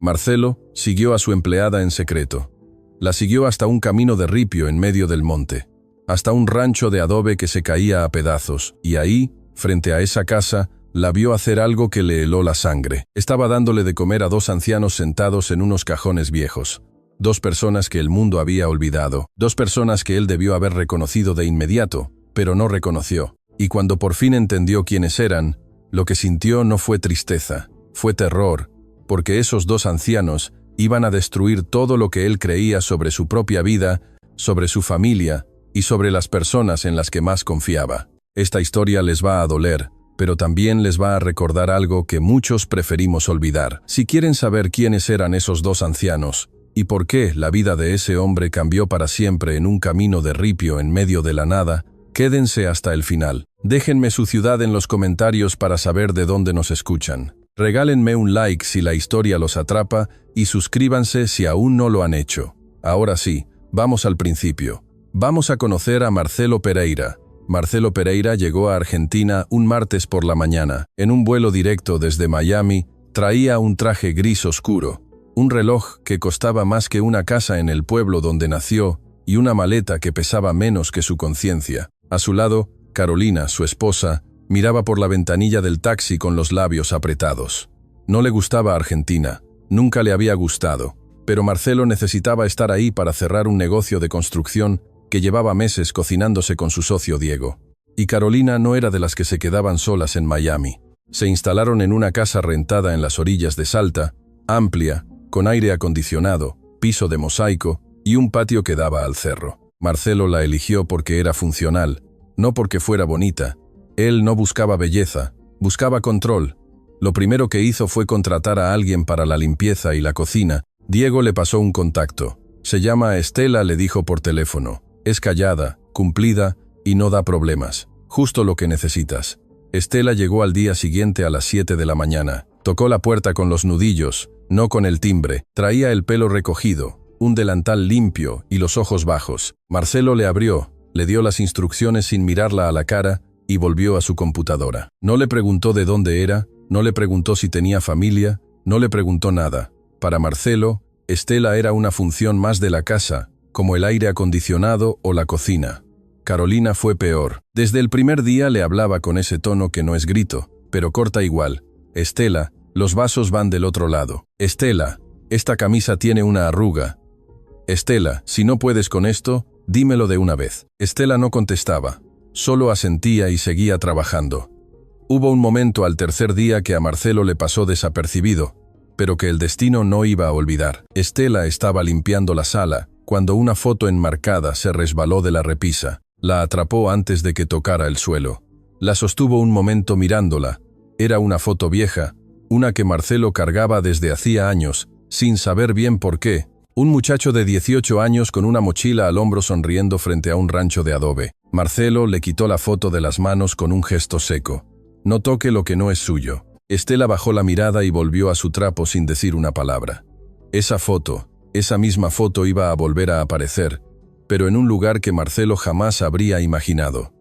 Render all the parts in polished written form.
Marcelo siguió a su empleada en secreto. La siguió hasta un camino de ripio en medio del monte, hasta un rancho de adobe que se caía a pedazos, y ahí, frente a esa casa, la vio hacer algo que le heló la sangre. Estaba dándole de comer a 2 ancianos sentados en unos cajones viejos. 2 personas que el mundo había olvidado, 2 personas que él debió haber reconocido de inmediato, pero no reconoció. Y cuando por fin entendió quiénes eran, lo que sintió no fue tristeza, fue terror, porque esos 2 ancianos iban a destruir todo lo que él creía sobre su propia vida, sobre su familia y sobre las personas en las que más confiaba. Esta historia les va a doler, pero también les va a recordar algo que muchos preferimos olvidar. Si quieren saber quiénes eran esos 2 ancianos, y por qué la vida de ese hombre cambió para siempre en un camino de ripio en medio de la nada, quédense hasta el final. Déjenme su ciudad en los comentarios para saber de dónde nos escuchan. Regálenme un like si la historia los atrapa y suscríbanse si aún no lo han hecho. Ahora sí, vamos al principio. Vamos a conocer a Marcelo Pereira. Marcelo Pereira llegó a Argentina un martes por la mañana. En un vuelo directo desde Miami, traía un traje gris oscuro, un reloj que costaba más que una casa en el pueblo donde nació y una maleta que pesaba menos que su conciencia. A su lado, Carolina, su esposa, miraba por la ventanilla del taxi con los labios apretados. No le gustaba Argentina, nunca le había gustado, pero Marcelo necesitaba estar ahí para cerrar un negocio de construcción que llevaba meses cocinándose con su socio Diego. Y Carolina no era de las que se quedaban solas en Miami. Se instalaron en una casa rentada en las orillas de Salta, amplia, con aire acondicionado, piso de mosaico y un patio que daba al cerro. Marcelo la eligió porque era funcional, no porque fuera bonita. Él no buscaba belleza, buscaba control. Lo primero que hizo fue contratar a alguien para la limpieza y la cocina. Diego le pasó un contacto. Se llama Estela, le dijo por teléfono. Es callada, cumplida y no da problemas. Justo lo que necesitas. Estela llegó al día siguiente a las 7 de la mañana. Tocó la puerta con los nudillos, no con el timbre. Traía el pelo recogido, un delantal limpio y los ojos bajos. Marcelo le abrió, le dio las instrucciones sin mirarla a la cara y volvió a su computadora. No le preguntó de dónde era, no le preguntó si tenía familia, no le preguntó nada. Para Marcelo, Estela era una función más de la casa, como el aire acondicionado o la cocina. Carolina fue peor. Desde el primer día le hablaba con ese tono que no es grito, pero corta igual. Estela, los vasos van del otro lado. Estela, esta camisa tiene una arruga. Estela, si no puedes con esto, dímelo de una vez. Estela no contestaba, solo asentía y seguía trabajando. Hubo un momento al tercer día que a Marcelo le pasó desapercibido, pero que el destino no iba a olvidar. Estela estaba limpiando la sala, cuando una foto enmarcada se resbaló de la repisa. La atrapó antes de que tocara el suelo. La sostuvo un momento mirándola. Era una foto vieja, una que Marcelo cargaba desde hacía años, sin saber bien por qué. Un muchacho de 18 años con una mochila al hombro sonriendo frente a un rancho de adobe. Marcelo le quitó la foto de las manos con un gesto seco. No toque lo que no es suyo. Estela bajó la mirada y volvió a su trapo sin decir una palabra. Esa misma foto iba a volver a aparecer, pero en un lugar que Marcelo jamás habría imaginado.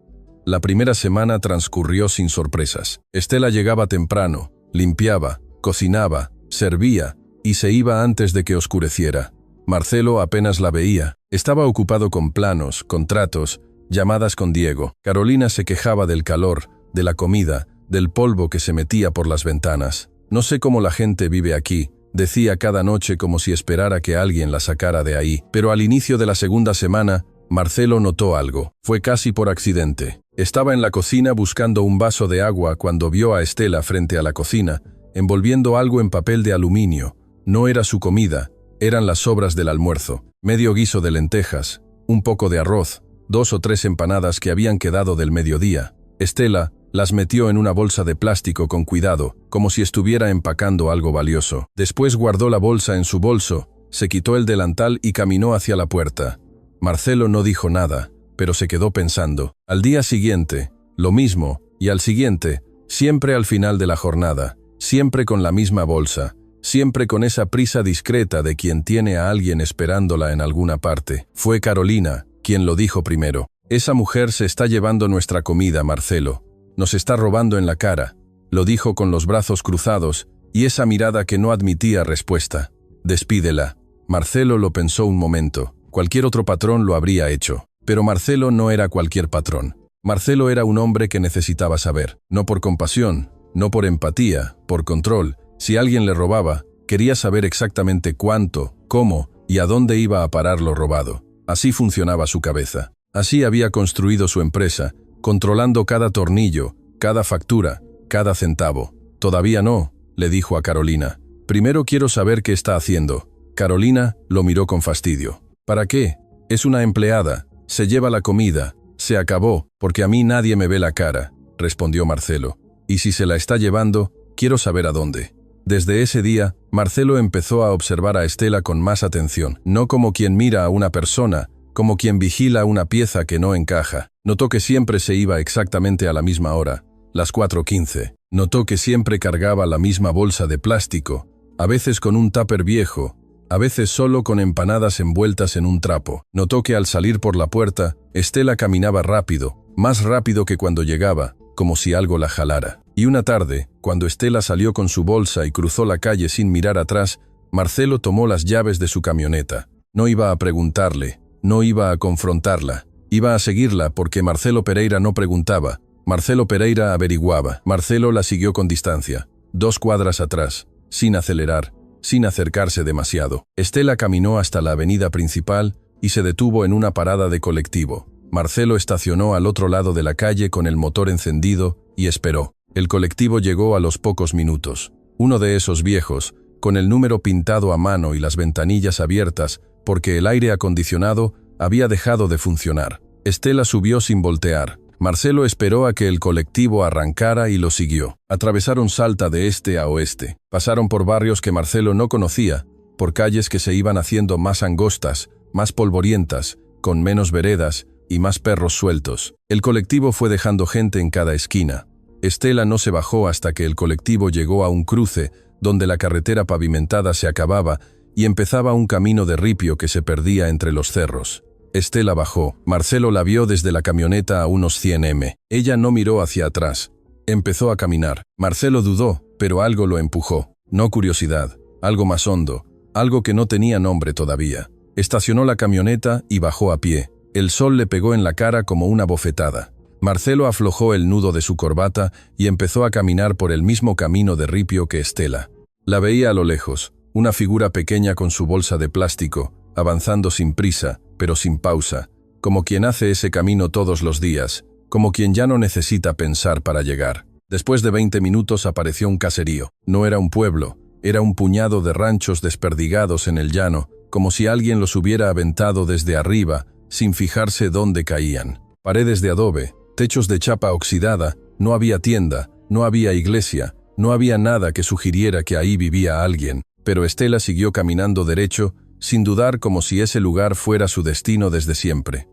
La primera semana transcurrió sin sorpresas. Estela llegaba temprano, limpiaba, cocinaba, servía y se iba antes de que oscureciera. Marcelo apenas la veía. Estaba ocupado con planos, contratos, llamadas con Diego. Carolina se quejaba del calor, de la comida, del polvo que se metía por las ventanas. No sé cómo la gente vive aquí, decía cada noche como si esperara que alguien la sacara de ahí. Pero al inicio de la segunda semana, Marcelo notó algo. Fue casi por accidente. Estaba en la cocina buscando un vaso de agua cuando vio a Estela frente a la cocina, envolviendo algo en papel de aluminio. No era su comida, eran las sobras del almuerzo. Medio guiso de lentejas, un poco de arroz, 2 o 3 empanadas que habían quedado del mediodía. Estela las metió en una bolsa de plástico con cuidado, como si estuviera empacando algo valioso. Después guardó la bolsa en su bolso, se quitó el delantal y caminó hacia la puerta. Marcelo no dijo nada, pero se quedó pensando. Al día siguiente, lo mismo, y al siguiente, siempre al final de la jornada, siempre con la misma bolsa, siempre con esa prisa discreta de quien tiene a alguien esperándola en alguna parte. Fue Carolina quien lo dijo primero. Esa mujer se está llevando nuestra comida, Marcelo. Nos está robando en la cara. Lo dijo con los brazos cruzados y esa mirada que no admitía respuesta. «Despídela». Marcelo lo pensó un momento. Cualquier otro patrón lo habría hecho. Pero Marcelo no era cualquier patrón. Marcelo era un hombre que necesitaba saber, no por compasión, no por empatía, por control. Si alguien le robaba, quería saber exactamente cuánto, cómo y a dónde iba a parar lo robado. Así funcionaba su cabeza. Así había construido su empresa, controlando cada tornillo, cada factura, cada centavo. «Todavía no», le dijo a Carolina. «Primero quiero saber qué está haciendo». Carolina lo miró con fastidio. «¿Para qué? Es una empleada. Se lleva la comida. Se acabó, porque a mí nadie me ve la cara», respondió Marcelo. «Y si se la está llevando, quiero saber a dónde». Desde ese día, Marcelo empezó a observar a Estela con más atención, no como quien mira a una persona, como quien vigila una pieza que no encaja. Notó que siempre se iba exactamente a la misma hora, las 4:15. Notó que siempre cargaba la misma bolsa de plástico, a veces con un tupper viejo, a veces solo con empanadas envueltas en un trapo. Notó que al salir por la puerta, Estela caminaba rápido, más rápido que cuando llegaba, como si algo la jalara. Y una tarde, cuando Estela salió con su bolsa y cruzó la calle sin mirar atrás, Marcelo tomó las llaves de su camioneta. No iba a preguntarle, no iba a confrontarla, iba a seguirla porque Marcelo Pereira no preguntaba, Marcelo Pereira averiguaba. Marcelo la siguió con distancia, 2 cuadras atrás, sin acelerar, sin acercarse demasiado. Estela caminó hasta la avenida principal y se detuvo en una parada de colectivo. Marcelo estacionó al otro lado de la calle con el motor encendido y esperó. El colectivo llegó a los pocos minutos. Uno de esos viejos, con el número pintado a mano y las ventanillas abiertas porque el aire acondicionado había dejado de funcionar. Estela subió sin voltear. Marcelo esperó a que el colectivo arrancara y lo siguió. Atravesaron Salta de este a oeste. Pasaron por barrios que Marcelo no conocía, por calles que se iban haciendo más angostas, más polvorientas, con menos veredas y más perros sueltos. El colectivo fue dejando gente en cada esquina. Estela no se bajó hasta que el colectivo llegó a un cruce donde la carretera pavimentada se acababa y empezaba un camino de ripio que se perdía entre los cerros. Estela bajó. Marcelo la vio desde la camioneta a unos 100 m. Ella no miró hacia atrás. Empezó a caminar. Marcelo dudó, pero algo lo empujó. No curiosidad, algo más hondo, algo que no tenía nombre todavía. Estacionó la camioneta y bajó a pie. El sol le pegó en la cara como una bofetada. Marcelo aflojó el nudo de su corbata y empezó a caminar por el mismo camino de ripio que Estela. La veía a lo lejos, una figura pequeña con su bolsa de plástico, avanzando sin prisa, pero sin pausa, como quien hace ese camino todos los días, como quien ya no necesita pensar para llegar. Después de 20 minutos apareció un caserío. No era un pueblo, era un puñado de ranchos desperdigados en el llano, como si alguien los hubiera aventado desde arriba, sin fijarse dónde caían. Paredes de adobe, techos de chapa oxidada, no había tienda, no había iglesia, no había nada que sugiriera que ahí vivía alguien, pero Estela siguió caminando derecho, sin dudar, como si ese lugar fuera su destino desde siempre.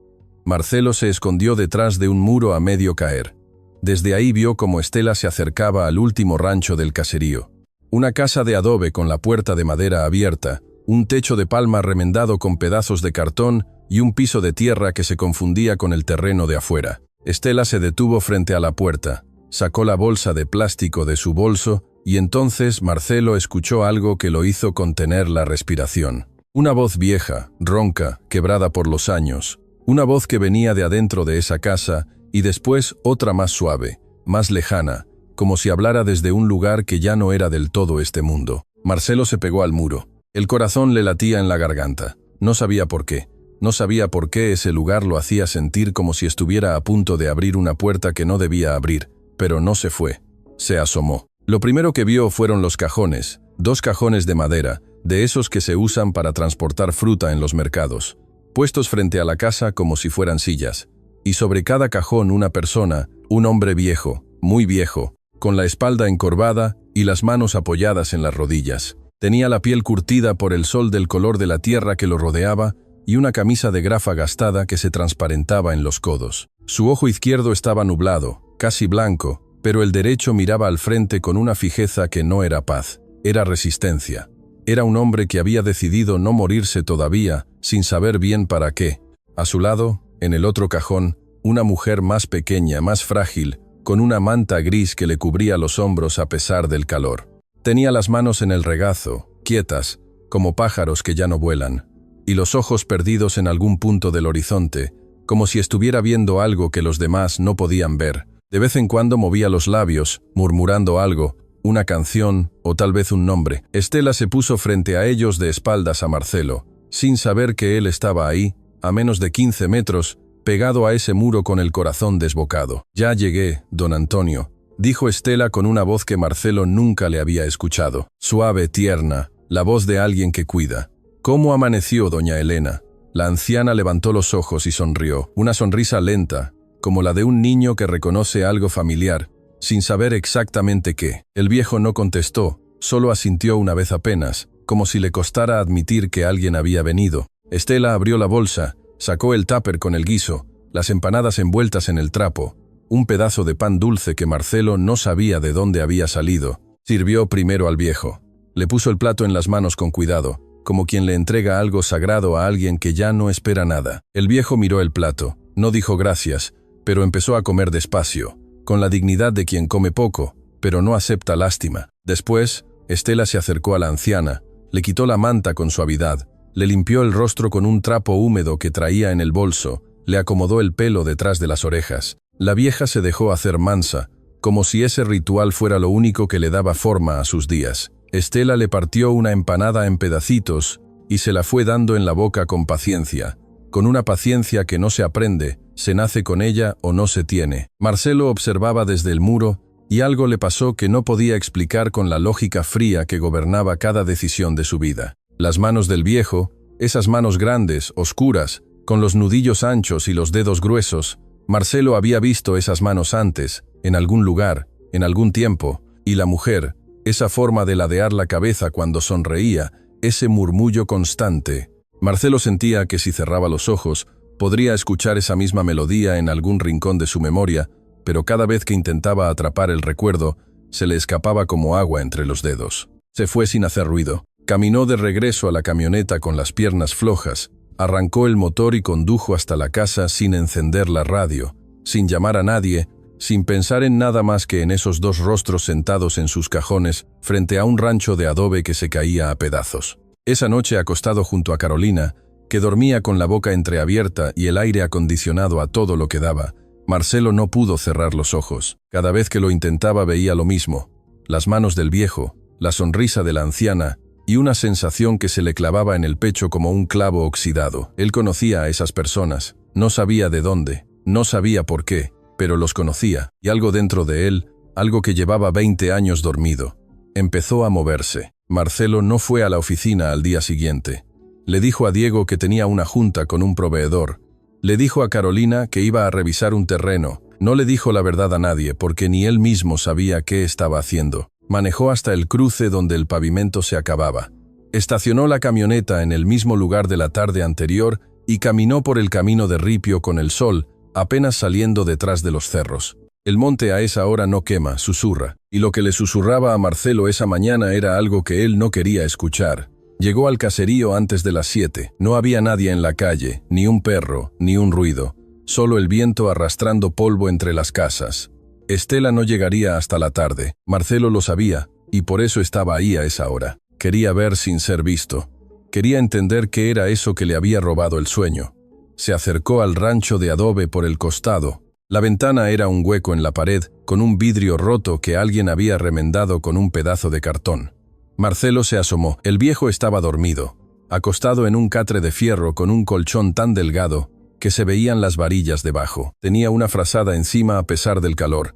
Marcelo se escondió detrás de un muro a medio caer. Desde ahí vio cómo Estela se acercaba al último rancho del caserío. Una casa de adobe con la puerta de madera abierta, un techo de palma remendado con pedazos de cartón y un piso de tierra que se confundía con el terreno de afuera. Estela se detuvo frente a la puerta, sacó la bolsa de plástico de su bolso y entonces Marcelo escuchó algo que lo hizo contener la respiración. Una voz vieja, ronca, quebrada por los años. Una voz que venía de adentro de esa casa y después otra más suave, más lejana, como si hablara desde un lugar que ya no era del todo este mundo. Marcelo se pegó al muro. El corazón le latía en la garganta. No sabía por qué. No sabía por qué ese lugar lo hacía sentir como si estuviera a punto de abrir una puerta que no debía abrir, pero no se fue. Se asomó. Lo primero que vio fueron los cajones, 2 cajones de madera, de esos que se usan para transportar fruta en los mercados, puestos frente a la casa como si fueran sillas, y sobre cada cajón una persona, un hombre viejo, muy viejo, con la espalda encorvada y las manos apoyadas en las rodillas. Tenía la piel curtida por el sol del color de la tierra que lo rodeaba y una camisa de grafa gastada que se transparentaba en los codos. Su ojo izquierdo estaba nublado, casi blanco, pero el derecho miraba al frente con una fijeza que no era paz, era resistencia. Era un hombre que había decidido no morirse todavía, sin saber bien para qué. A su lado, en el otro cajón, una mujer más pequeña, más frágil, con una manta gris que le cubría los hombros a pesar del calor. Tenía las manos en el regazo, quietas, como pájaros que ya no vuelan, y los ojos perdidos en algún punto del horizonte, como si estuviera viendo algo que los demás no podían ver. De vez en cuando movía los labios, murmurando algo, una canción o tal vez un nombre. Estela se puso frente a ellos de espaldas a Marcelo, sin saber que él estaba ahí, a menos de 15 metros, pegado a ese muro con el corazón desbocado. «Ya llegué, don Antonio», dijo Estela con una voz que Marcelo nunca le había escuchado. Suave, tierna, la voz de alguien que cuida. «¿Cómo amaneció, doña Elena?». La anciana levantó los ojos y sonrió, una sonrisa lenta, como la de un niño que reconoce algo familiar, sin saber exactamente qué. El viejo no contestó, solo asintió una vez apenas, como si le costara admitir que alguien había venido. Estela abrió la bolsa, sacó el tupper con el guiso, las empanadas envueltas en el trapo, un pedazo de pan dulce que Marcelo no sabía de dónde había salido. Sirvió primero al viejo. Le puso el plato en las manos con cuidado, como quien le entrega algo sagrado a alguien que ya no espera nada. El viejo miró el plato, no dijo gracias, pero empezó a comer despacio, con la dignidad de quien come poco, pero no acepta lástima. Después, Estela se acercó a la anciana, le quitó la manta con suavidad, le limpió el rostro con un trapo húmedo que traía en el bolso, le acomodó el pelo detrás de las orejas. La vieja se dejó hacer mansa, como si ese ritual fuera lo único que le daba forma a sus días. Estela le partió una empanada en pedacitos y se la fue dando en la boca con paciencia, con una paciencia que no se aprende, se nace con ella o no se tiene. Marcelo observaba desde el muro y algo le pasó que no podía explicar con la lógica fría que gobernaba cada decisión de su vida. Las manos del viejo, esas manos grandes, oscuras, con los nudillos anchos y los dedos gruesos, Marcelo había visto esas manos antes, en algún lugar, en algún tiempo, y la mujer, esa forma de ladear la cabeza cuando sonreía, ese murmullo constante. Marcelo sentía que si cerraba los ojos, podría escuchar esa misma melodía en algún rincón de su memoria, pero cada vez que intentaba atrapar el recuerdo, se le escapaba como agua entre los dedos. Se fue sin hacer ruido. Caminó de regreso a la camioneta con las piernas flojas, arrancó el motor y condujo hasta la casa sin encender la radio, sin llamar a nadie, sin pensar en nada más que en esos dos rostros sentados en sus cajones frente a un rancho de adobe que se caía a pedazos. Esa noche, acostado junto a Carolina, que dormía con la boca entreabierta y el aire acondicionado a todo lo que daba, Marcelo no pudo cerrar los ojos. Cada vez que lo intentaba veía lo mismo: las manos del viejo, la sonrisa de la anciana y una sensación que se le clavaba en el pecho como un clavo oxidado. Él conocía a esas personas, no sabía de dónde, no sabía por qué, pero los conocía, y algo dentro de él, algo que llevaba 20 años dormido, empezó a moverse. Marcelo no fue a la oficina al día siguiente. Le dijo a Diego que tenía una junta con un proveedor. Le dijo a Carolina que iba a revisar un terreno. No le dijo la verdad a nadie porque ni él mismo sabía qué estaba haciendo. Manejó hasta el cruce donde el pavimento se acababa. Estacionó la camioneta en el mismo lugar de la tarde anterior y caminó por el camino de ripio con el sol, apenas saliendo detrás de los cerros. El monte a esa hora no quema, susurra, y lo que le susurraba a Marcelo esa mañana era algo que él no quería escuchar. Llegó al caserío antes de las 7. No había nadie en la calle, ni un perro, ni un ruido, solo el viento arrastrando polvo entre las casas. Estela no llegaría hasta la tarde. Marcelo lo sabía, y por eso estaba ahí a esa hora. Quería ver sin ser visto. Quería entender qué era eso que le había robado el sueño. Se acercó al rancho de adobe por el costado. La ventana era un hueco en la pared, con un vidrio roto que alguien había remendado con un pedazo de cartón. Marcelo se asomó. El viejo estaba dormido, acostado en un catre de fierro con un colchón tan delgado que se veían las varillas debajo. Tenía una frazada encima a pesar del calor.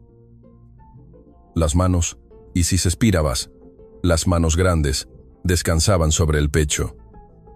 Las manos, y si suspirabas, las manos grandes, descansaban sobre el pecho.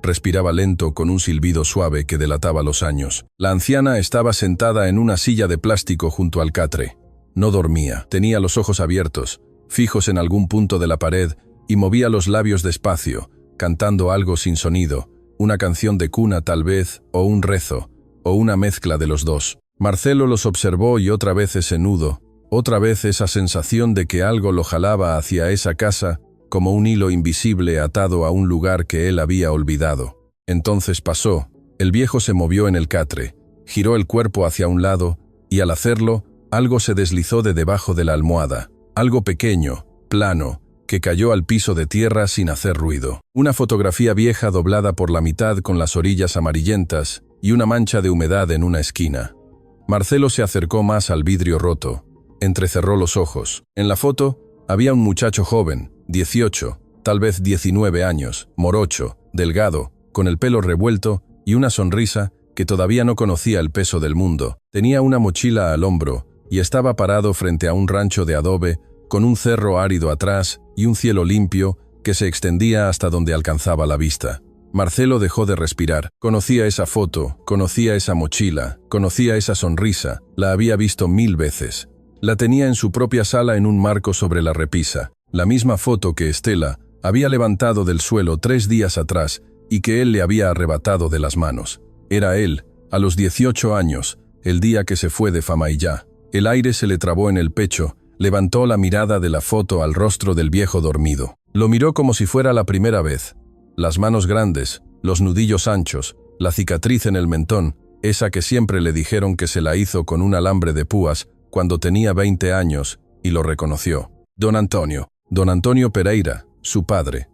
Respiraba lento con un silbido suave que delataba los años. La anciana estaba sentada en una silla de plástico junto al catre. No dormía. Tenía los ojos abiertos, fijos en algún punto de la pared, y movía los labios despacio, cantando algo sin sonido, una canción de cuna tal vez, o un rezo, o una mezcla de los dos. Marcelo los observó y otra vez ese nudo, otra vez esa sensación de que algo lo jalaba hacia esa casa como un hilo invisible atado a un lugar que él había olvidado. Entonces pasó. El viejo se movió en el catre, giró el cuerpo hacia un lado, y al hacerlo, algo se deslizó de debajo de la almohada. Algo pequeño, plano, que cayó al piso de tierra sin hacer ruido. Una fotografía vieja doblada por la mitad con las orillas amarillentas y una mancha de humedad en una esquina. Marcelo se acercó más al vidrio roto. Entrecerró los ojos. En la foto había un muchacho joven, 18, tal vez 19 años, morocho, delgado, con el pelo revuelto y una sonrisa que todavía no conocía el peso del mundo. Tenía una mochila al hombro y estaba parado frente a un rancho de adobe con un cerro árido atrás y un cielo limpio que se extendía hasta donde alcanzaba la vista. Marcelo dejó de respirar. Conocía esa foto, conocía esa mochila, conocía esa sonrisa, la había visto 1000 veces. La tenía en su propia sala en un marco sobre la repisa, la misma foto que Estela había levantado del suelo 3 días atrás y que él le había arrebatado de las manos. Era él, a los 18 años, el día que se fue de Famaillá. El aire se le trabó en el pecho, levantó la mirada de la foto al rostro del viejo dormido. Lo miró como si fuera la primera vez. Las manos grandes, los nudillos anchos, la cicatriz en el mentón, esa que siempre le dijeron que se la hizo con un alambre de púas cuando tenía 20 años, y lo reconoció. Don Antonio Pereira, su padre.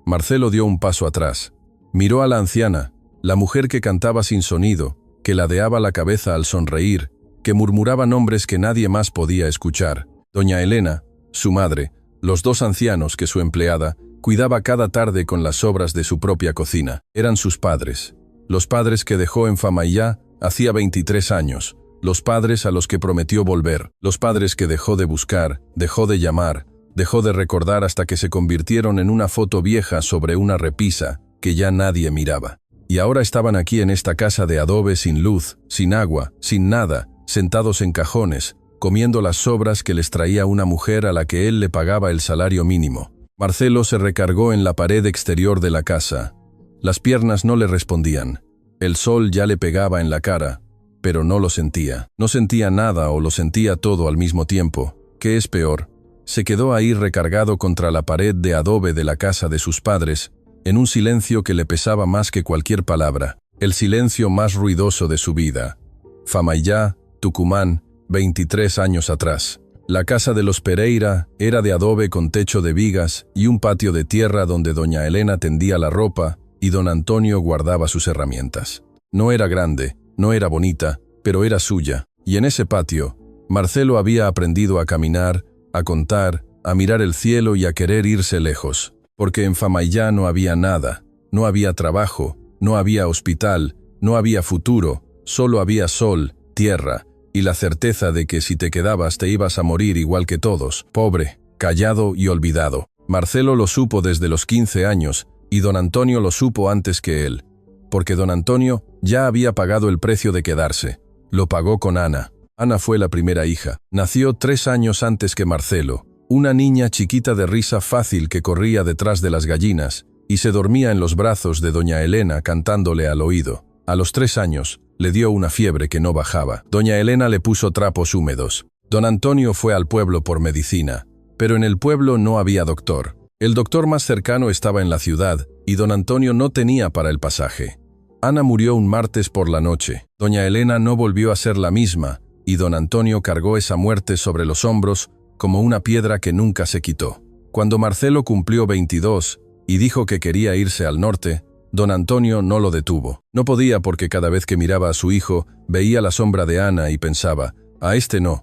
Marcelo dio un paso atrás. Miró a la anciana, la mujer que cantaba sin sonido, que ladeaba la cabeza al sonreír, que murmuraba nombres que nadie más podía escuchar. Doña Elena, su madre, los 2 ancianos que su empleada cuidaba cada tarde con las sobras de su propia cocina. Eran sus padres. Los padres que dejó en Famaillá hacía 23 años. Los padres a los que prometió volver. Los padres que dejó de buscar, dejó de llamar, dejó de recordar hasta que se convirtieron en una foto vieja sobre una repisa que ya nadie miraba. Y ahora estaban aquí en esta casa de adobe sin luz, sin agua, sin nada, sentados en cajones, comiendo las sobras que les traía una mujer a la que él le pagaba el salario mínimo. Marcelo se recargó en la pared exterior de la casa. Las piernas no le respondían. El sol ya le pegaba en la cara, pero no lo sentía. No sentía nada o lo sentía todo al mismo tiempo. ¿Qué es peor? Se quedó ahí recargado contra la pared de adobe de la casa de sus padres, en un silencio que le pesaba más que cualquier palabra, el silencio más ruidoso de su vida. Famaillá, Tucumán, 23 años atrás. La casa de los Pereira era de adobe con techo de vigas y un patio de tierra donde doña Elena tendía la ropa y don Antonio guardaba sus herramientas. No era grande, no era bonita, pero era suya, y en ese patio, Marcelo había aprendido a caminar, a contar, a mirar el cielo y a querer irse lejos, porque en Famaillá no había nada, no había trabajo, no había hospital, no había futuro, solo había sol, tierra, y la certeza de que si te quedabas te ibas a morir igual que todos, pobre, callado y olvidado. Marcelo lo supo desde los 15 años, y don Antonio lo supo antes que él, porque don Antonio ya había pagado el precio de quedarse. Lo pagó con Ana. Ana fue la primera hija. Nació 3 años antes que Marcelo, una niña chiquita de risa fácil que corría detrás de las gallinas, y se dormía en los brazos de doña Elena cantándole al oído. A los 3 años, le dio una fiebre que no bajaba. Doña Elena le puso trapos húmedos. Don Antonio fue al pueblo por medicina, pero en el pueblo no había doctor. El doctor más cercano estaba en la ciudad, y don Antonio no tenía para el pasaje. Ana murió un martes por la noche. Doña Elena no volvió a ser la misma, y don Antonio cargó esa muerte sobre los hombros como una piedra que nunca se quitó. Cuando Marcelo cumplió 22 y dijo que quería irse al norte, don Antonio no lo detuvo. No podía porque cada vez que miraba a su hijo, veía la sombra de Ana y pensaba, a este no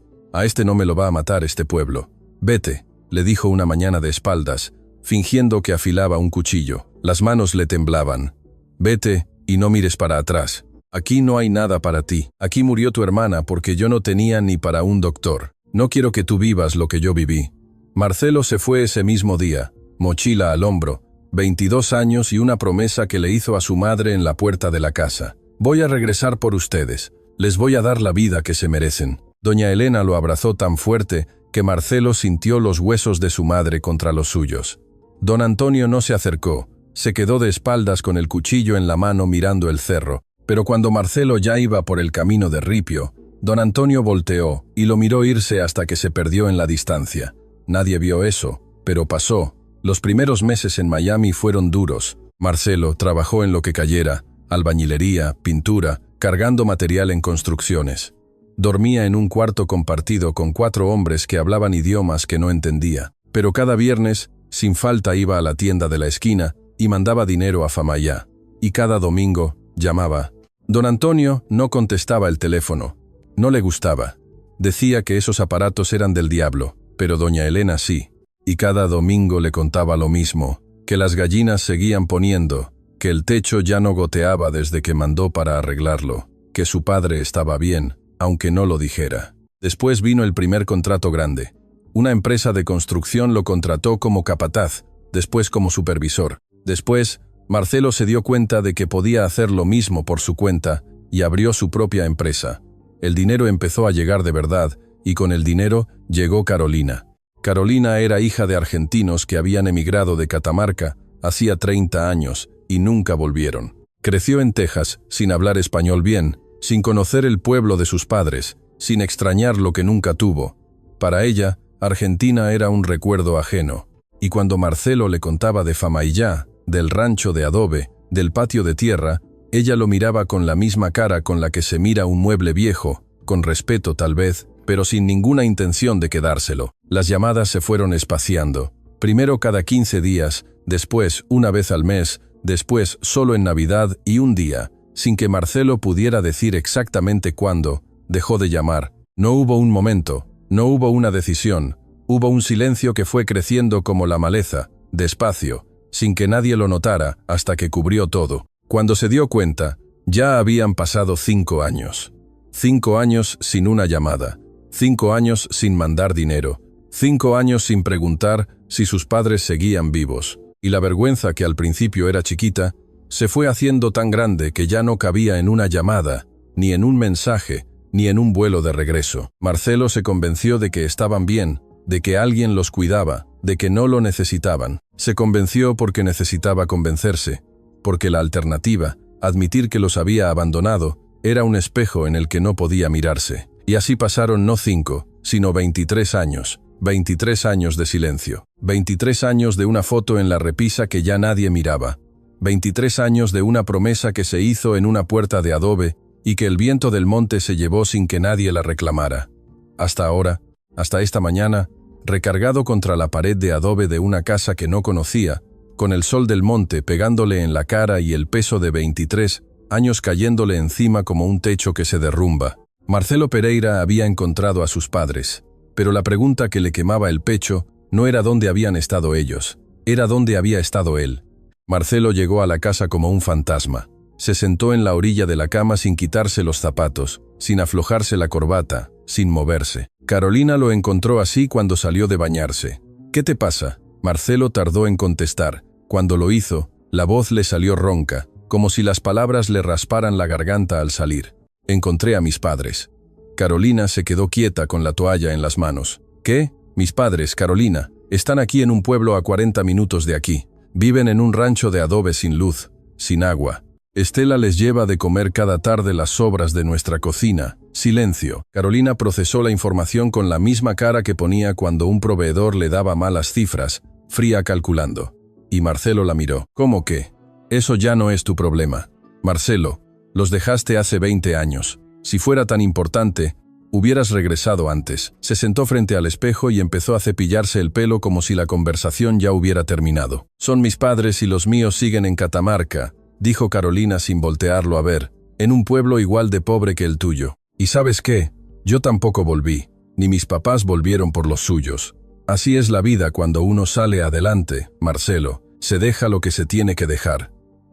me lo va a matar este pueblo. Vete, le dijo una mañana de espaldas, fingiendo que afilaba un cuchillo. Las manos le temblaban. Vete y no mires para atrás. Aquí no hay nada para ti. Aquí murió tu hermana porque yo no tenía ni para un doctor. No quiero que tú vivas lo que yo viví. Marcelo se fue ese mismo día, mochila al hombro, 22 años y una promesa que le hizo a su madre en la puerta de la casa. Voy a regresar por ustedes. Les voy a dar la vida que se merecen. Doña Elena lo abrazó tan fuerte que Marcelo sintió los huesos de su madre contra los suyos. Don Antonio no se acercó, se quedó de espaldas con el cuchillo en la mano mirando el cerro, pero cuando Marcelo ya iba por el camino de ripio, don Antonio volteó y lo miró irse hasta que se perdió en la distancia. Nadie vio eso, pero pasó. Los primeros meses en Miami fueron duros. Marcelo trabajó en lo que cayera, albañilería, pintura, cargando material en construcciones. Dormía en un cuarto compartido con 4 hombres que hablaban idiomas que no entendía, pero cada viernes sin falta iba a la tienda de la esquina y mandaba dinero a Famayá. Y cada domingo llamaba. Don Antonio no contestaba el teléfono. No le gustaba. Decía que esos aparatos eran del diablo, pero doña Elena sí. Y cada domingo le contaba lo mismo, que las gallinas seguían poniendo, que el techo ya no goteaba desde que mandó para arreglarlo, que su padre estaba bien, aunque no lo dijera. Después vino el primer contrato grande. Una empresa de construcción lo contrató como capataz, después como supervisor. Después, Marcelo se dio cuenta de que podía hacer lo mismo por su cuenta y abrió su propia empresa. El dinero empezó a llegar de verdad, y con el dinero llegó Carolina. Carolina era hija de argentinos que habían emigrado de Catamarca hacía 30 años y nunca volvieron. Creció en Texas, sin hablar español bien, sin conocer el pueblo de sus padres, sin extrañar lo que nunca tuvo. Para ella, Argentina era un recuerdo ajeno. Y cuando Marcelo le contaba de Famayá, del rancho de adobe, del patio de tierra, ella lo miraba con la misma cara con la que se mira un mueble viejo, con respeto tal vez, pero sin ninguna intención de quedárselo. Las llamadas se fueron espaciando. Primero cada 15 días, después una vez al mes, después solo en Navidad y un día, sin que Marcelo pudiera decir exactamente cuándo, dejó de llamar. No hubo un momento, no hubo una decisión, hubo un silencio que fue creciendo como la maleza, despacio, sin que nadie lo notara, hasta que cubrió todo. Cuando se dio cuenta, ya habían pasado 5 años. 5 años sin una llamada, 5 años sin mandar dinero, 5 años sin preguntar si sus padres seguían vivos. Y la vergüenza, que al principio era chiquita, se fue haciendo tan grande que ya no cabía en una llamada, ni en un mensaje, ni en un vuelo de regreso. Marcelo se convenció de que estaban bien, de que alguien los cuidaba, de que no lo necesitaban. Se convenció porque necesitaba convencerse, porque la alternativa, admitir que los había abandonado, era un espejo en el que no podía mirarse. Y así pasaron no 5, sino 23 años. 23 años de silencio. 23 años de una foto en la repisa que ya nadie miraba. 23 años de una promesa que se hizo en una puerta de adobe y que el viento del monte se llevó sin que nadie la reclamara. Hasta ahora, hasta esta mañana, recargado contra la pared de adobe de una casa que no conocía, con el sol del monte pegándole en la cara y el peso de 23 años cayéndole encima como un techo que se derrumba, Marcelo Pereira había encontrado a sus padres. Pero la pregunta que le quemaba el pecho no era dónde habían estado ellos, era dónde había estado él. Marcelo llegó a la casa como un fantasma. Se sentó en la orilla de la cama sin quitarse los zapatos, sin aflojarse la corbata, sin moverse. Carolina lo encontró así cuando salió de bañarse. «¿Qué te pasa?». Marcelo tardó en contestar. Cuando lo hizo, la voz le salió ronca, como si las palabras le rasparan la garganta al salir. «Encontré a mis padres». Carolina se quedó quieta con la toalla en las manos. «¿Qué? Mis padres, Carolina, están aquí en un pueblo a 40 minutos de aquí. Viven en un rancho de adobe sin luz, sin agua. Estela les lleva de comer cada tarde las sobras de nuestra cocina». Silencio. Carolina procesó la información con la misma cara que ponía cuando un proveedor le daba malas cifras, fría calculando. Y Marcelo la miró. «¿Cómo que? Eso ya no es tu problema. Marcelo, los dejaste hace 20 años. Si fuera tan importante, hubieras regresado antes». Se sentó frente al espejo y empezó a cepillarse el pelo como si la conversación ya hubiera terminado. «Son mis padres y los míos siguen en Catamarca», dijo Carolina sin voltearlo a ver, «en un pueblo igual de pobre que el tuyo. Y ¿sabes qué? Yo tampoco volví, ni mis papás volvieron por los suyos. Así es la vida cuando uno sale adelante, Marcelo, se deja lo que se tiene que dejar».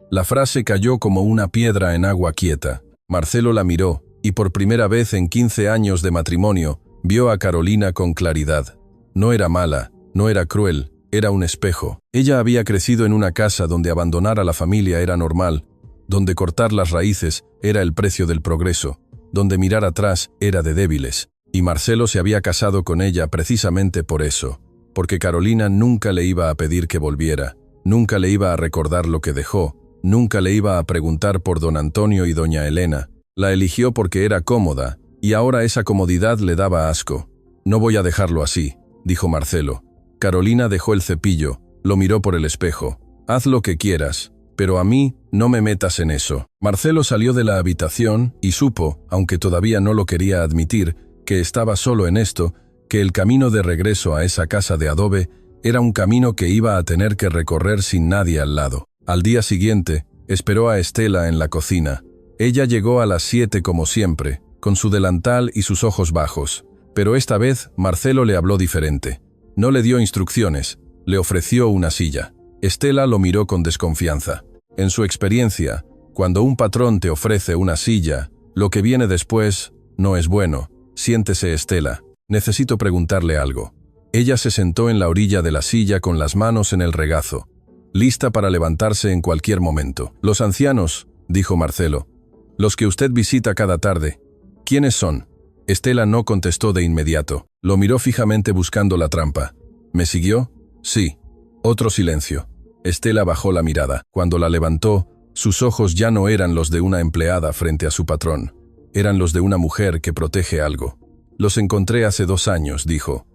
La frase cayó como una piedra en agua quieta. Marcelo la miró, y por primera vez en 15 años de matrimonio, vio a Carolina con claridad. No era mala, no era cruel, era un espejo. Ella había crecido en una casa donde abandonar a la familia era normal, donde cortar las raíces era el precio del progreso, donde mirar atrás era de débiles. Y Marcelo se había casado con ella precisamente por eso, porque Carolina nunca le iba a pedir que volviera, nunca le iba a recordar lo que dejó, nunca le iba a preguntar por don Antonio y doña Elena. La eligió porque era cómoda, y ahora esa comodidad le daba asco. «No voy a dejarlo así», dijo Marcelo. Carolina dejó el cepillo, lo miró por el espejo. «Haz lo que quieras, pero a mí no me metas en eso». Marcelo salió de la habitación y supo, aunque todavía no lo quería admitir, que estaba solo en esto, que el camino de regreso a esa casa de adobe Era un camino que iba a tener que recorrer sin nadie al lado. Al día siguiente, esperó a Estela en la cocina. Ella llegó a las 7 como siempre, con su delantal y sus ojos bajos. Pero esta vez Marcelo le habló diferente. No le dio instrucciones, le ofreció una silla. Estela lo miró con desconfianza. En su experiencia, cuando un patrón te ofrece una silla, lo que viene después no es bueno. Siéntese, Estela. Necesito preguntarle algo. Ella se sentó en la orilla de la silla con las manos en el regazo, lista para levantarse en cualquier momento. Los ancianos, dijo Marcelo. Los que usted visita cada tarde. ¿Quiénes son? Estela no contestó de inmediato. Lo miró fijamente buscando la trampa. ¿Me siguió? Sí. Otro silencio. Estela bajó la mirada. Cuando la levantó, sus ojos ya no eran los de una empleada frente a su patrón. Eran los de una mujer que protege algo. Los encontré hace 2 años, dijo.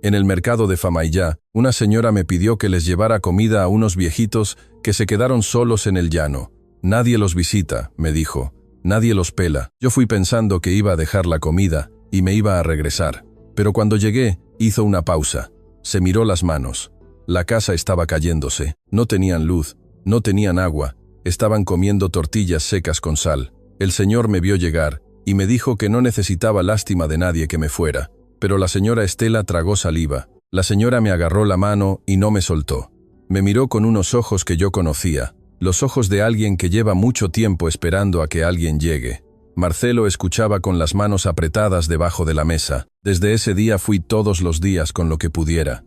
En el mercado de Famaillá, una señora me pidió que les llevara comida a unos viejitos que se quedaron solos en el llano. Nadie los visita, me dijo. Nadie los pela. Yo fui pensando que iba a dejar la comida y me iba a regresar. Pero cuando llegué, hizo una pausa. Se miró las manos. La casa estaba cayéndose. No tenían luz, no tenían agua. Estaban comiendo tortillas secas con sal. El señor me vio llegar y me dijo que no necesitaba lástima de nadie que me fuera. Pero la señora Estela tragó saliva. La señora me agarró la mano y no me soltó. Me miró con unos ojos que yo conocía, los ojos de alguien que lleva mucho tiempo esperando a que alguien llegue. Marcelo escuchaba con las manos apretadas debajo de la mesa. Desde ese día fui todos los días con lo que pudiera.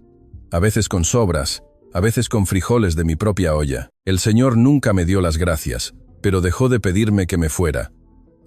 A veces con sobras, a veces con frijoles de mi propia olla. El señor nunca me dio las gracias, pero dejó de pedirme que me fuera.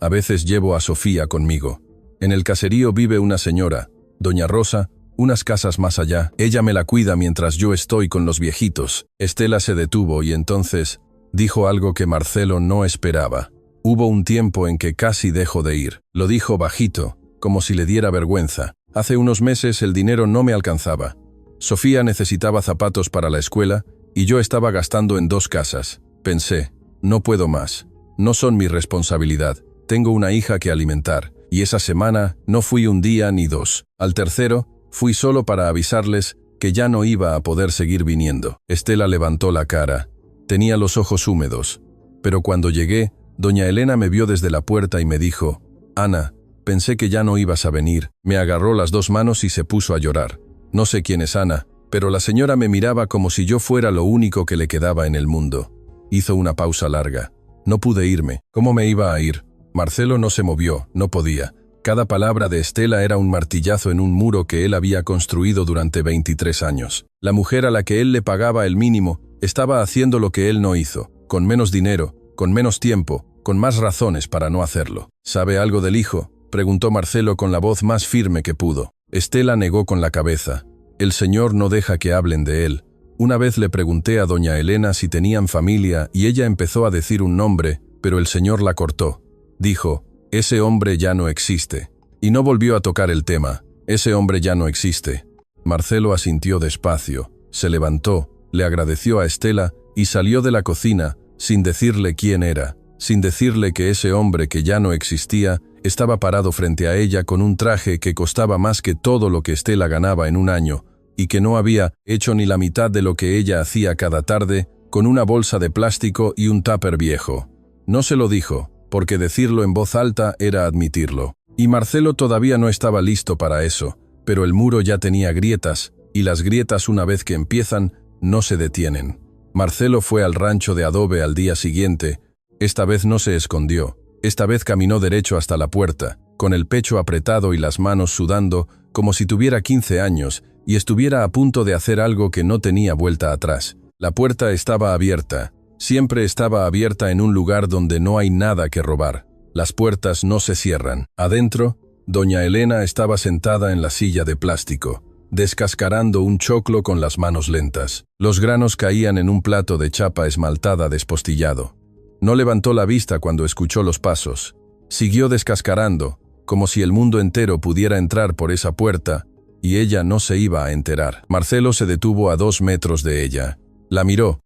A veces llevo a Sofía conmigo. En el caserío vive una señora, Doña Rosa, unas casas más allá. Ella me la cuida mientras yo estoy con los viejitos. Estela se detuvo y entonces dijo algo que Marcelo no esperaba. Hubo un tiempo en que casi dejó de ir. Lo dijo bajito, como si le diera vergüenza. Hace unos meses el dinero no me alcanzaba. Sofía necesitaba zapatos para la escuela y yo estaba gastando en 2 casas. Pensé, no puedo más. No son mi responsabilidad. Tengo una hija que alimentar. Y esa semana no fui un día ni 2. Al tercero, fui solo para avisarles que ya no iba a poder seguir viniendo. Estela levantó la cara. Tenía los ojos húmedos. Pero cuando llegué, doña Elena me vio desde la puerta y me dijo, «Ana, pensé que ya no ibas a venir». Me agarró las 2 manos y se puso a llorar. No sé quién es Ana, pero la señora me miraba como si yo fuera lo único que le quedaba en el mundo. Hizo una pausa larga. No pude irme. ¿Cómo me iba a ir? Marcelo no se movió, no podía. Cada palabra de Estela era un martillazo en un muro que él había construido durante 23 años. La mujer a la que él le pagaba el mínimo estaba haciendo lo que él no hizo, con menos dinero, con menos tiempo, con más razones para no hacerlo. ¿Sabe algo del hijo?, preguntó Marcelo con la voz más firme que pudo. Estela negó con la cabeza. El señor no deja que hablen de él. Una vez le pregunté a doña Elena si tenían familia y ella empezó a decir un nombre, pero el señor la cortó. Dijo, «Ese hombre ya no existe». Y no volvió a tocar el tema. «Ese hombre ya no existe». Marcelo asintió despacio, se levantó, le agradeció a Estela y salió de la cocina sin decirle quién era, sin decirle que ese hombre que ya no existía estaba parado frente a ella con un traje que costaba más que todo lo que Estela ganaba en un año y que no había hecho ni la mitad de lo que ella hacía cada tarde con una bolsa de plástico y un tupper viejo. No se lo dijo, porque decirlo en voz alta era admitirlo. Y Marcelo todavía no estaba listo para eso, pero el muro ya tenía grietas, y las grietas una vez que empiezan, no se detienen. Marcelo fue al rancho de adobe al día siguiente. Esta vez no se escondió, esta vez caminó derecho hasta la puerta, con el pecho apretado y las manos sudando, como si tuviera 15 años, y estuviera a punto de hacer algo que no tenía vuelta atrás. La puerta estaba abierta. Siempre estaba abierta en un lugar donde no hay nada que robar. Las puertas no se cierran. Adentro, doña Elena estaba sentada en la silla de plástico, descascarando un choclo con las manos lentas. Los granos caían en un plato de chapa esmaltada despostillado. No levantó la vista cuando escuchó los pasos. Siguió descascarando, como si el mundo entero pudiera entrar por esa puerta, y ella no se iba a enterar. Marcelo se detuvo a 2 metros de ella. La miró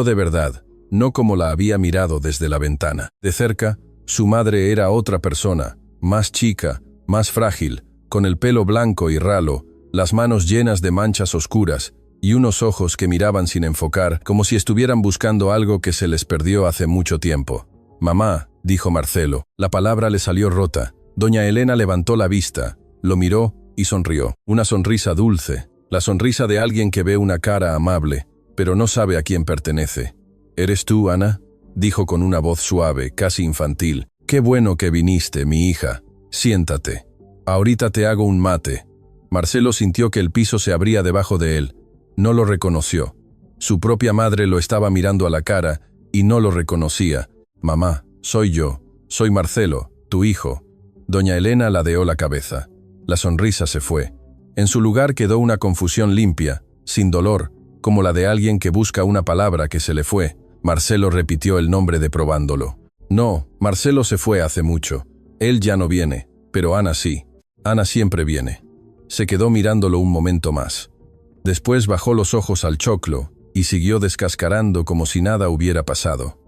de verdad. No como la había mirado desde la ventana. De cerca, su madre era otra persona, más chica, más frágil, con el pelo blanco y ralo, las manos llenas de manchas oscuras, y unos ojos que miraban sin enfocar, como si estuvieran buscando algo que se les perdió hace mucho tiempo. «Mamá», dijo Marcelo. La palabra le salió rota. Doña Elena levantó la vista, lo miró y sonrió. Una sonrisa dulce, la sonrisa de alguien que ve una cara amable, pero no sabe a quién pertenece. «¿Eres tú, Ana?», dijo con una voz suave, casi infantil. «Qué bueno que viniste, mi hija. Siéntate. Ahorita te hago un mate». Marcelo sintió que el piso se abría debajo de él. No lo reconoció. Su propia madre lo estaba mirando a la cara y no lo reconocía. «Mamá, soy yo. Soy Marcelo, tu hijo». Doña Elena ladeó la cabeza. La sonrisa se fue. En su lugar quedó una confusión limpia, sin dolor, como la de alguien que busca una palabra que se le fue. Marcelo repitió el nombre de probándolo. «No, Marcelo se fue hace mucho. Él ya no viene, pero Ana sí. Ana siempre viene». Se quedó mirándolo un momento más. Después bajó los ojos al choclo y siguió descascarando como si nada hubiera pasado.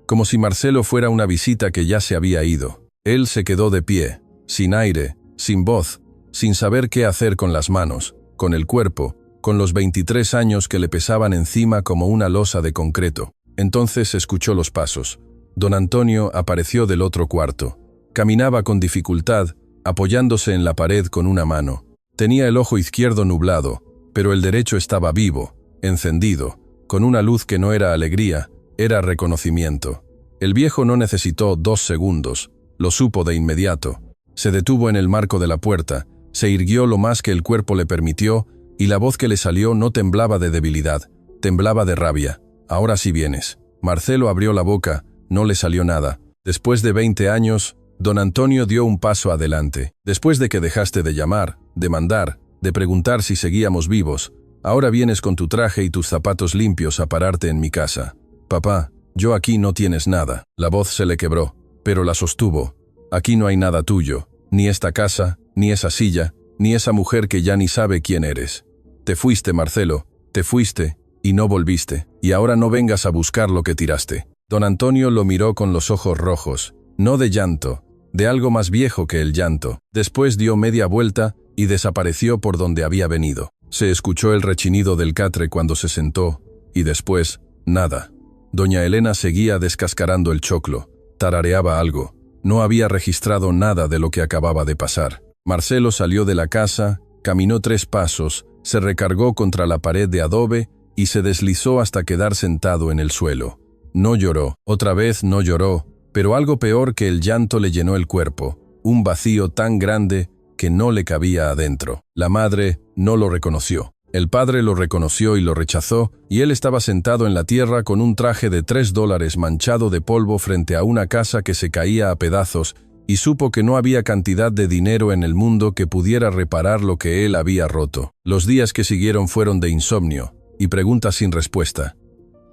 Como si Marcelo fuera una visita que ya se había ido. Él se quedó de pie, sin aire, sin voz, sin saber qué hacer con las manos, con el cuerpo, con los 23 años que le pesaban encima como una losa de concreto. Entonces escuchó los pasos. Don Antonio apareció del otro cuarto. Caminaba con dificultad, apoyándose en la pared con una mano. Tenía el ojo izquierdo nublado, pero el derecho estaba vivo, encendido, con una luz que no era alegría, era reconocimiento. El viejo no necesitó 2 segundos, lo supo de inmediato. Se detuvo en el marco de la puerta, se irguió lo más que el cuerpo le permitió, y la voz que le salió no temblaba de debilidad, temblaba de rabia. «Ahora sí vienes». Marcelo abrió la boca, no le salió nada. Después de 20 años, don Antonio dio un paso adelante. «Después de que dejaste de llamar, de mandar, de preguntar si seguíamos vivos, ahora vienes con tu traje y tus zapatos limpios a pararte en mi casa. Papá, yo aquí no tienes nada». La voz se le quebró, pero la sostuvo. «Aquí no hay nada tuyo, ni esta casa, ni esa silla, ni esa mujer que ya ni sabe quién eres. Te fuiste, Marcelo, te fuiste, y no volviste, y ahora no vengas a buscar lo que tiraste». Don Antonio lo miró con los ojos rojos, no de llanto, de algo más viejo que el llanto. Después dio media vuelta y desapareció por donde había venido. Se escuchó el rechinido del catre cuando se sentó, y después, nada. Doña Elena seguía descascarando el choclo, tarareaba algo. No había registrado nada de lo que acababa de pasar. Marcelo salió de la casa, caminó 3 pasos, se recargó contra la pared de adobe y se deslizó hasta quedar sentado en el suelo. No lloró, otra vez no lloró, pero algo peor que el llanto le llenó el cuerpo, un vacío tan grande que no le cabía adentro. La madre no lo reconoció. El padre lo reconoció y lo rechazó, y él estaba sentado en la tierra con un traje de $3 manchado de polvo frente a una casa que se caía a pedazos, y supo que no había cantidad de dinero en el mundo que pudiera reparar lo que él había roto. Los días que siguieron fueron de insomnio y preguntas sin respuesta.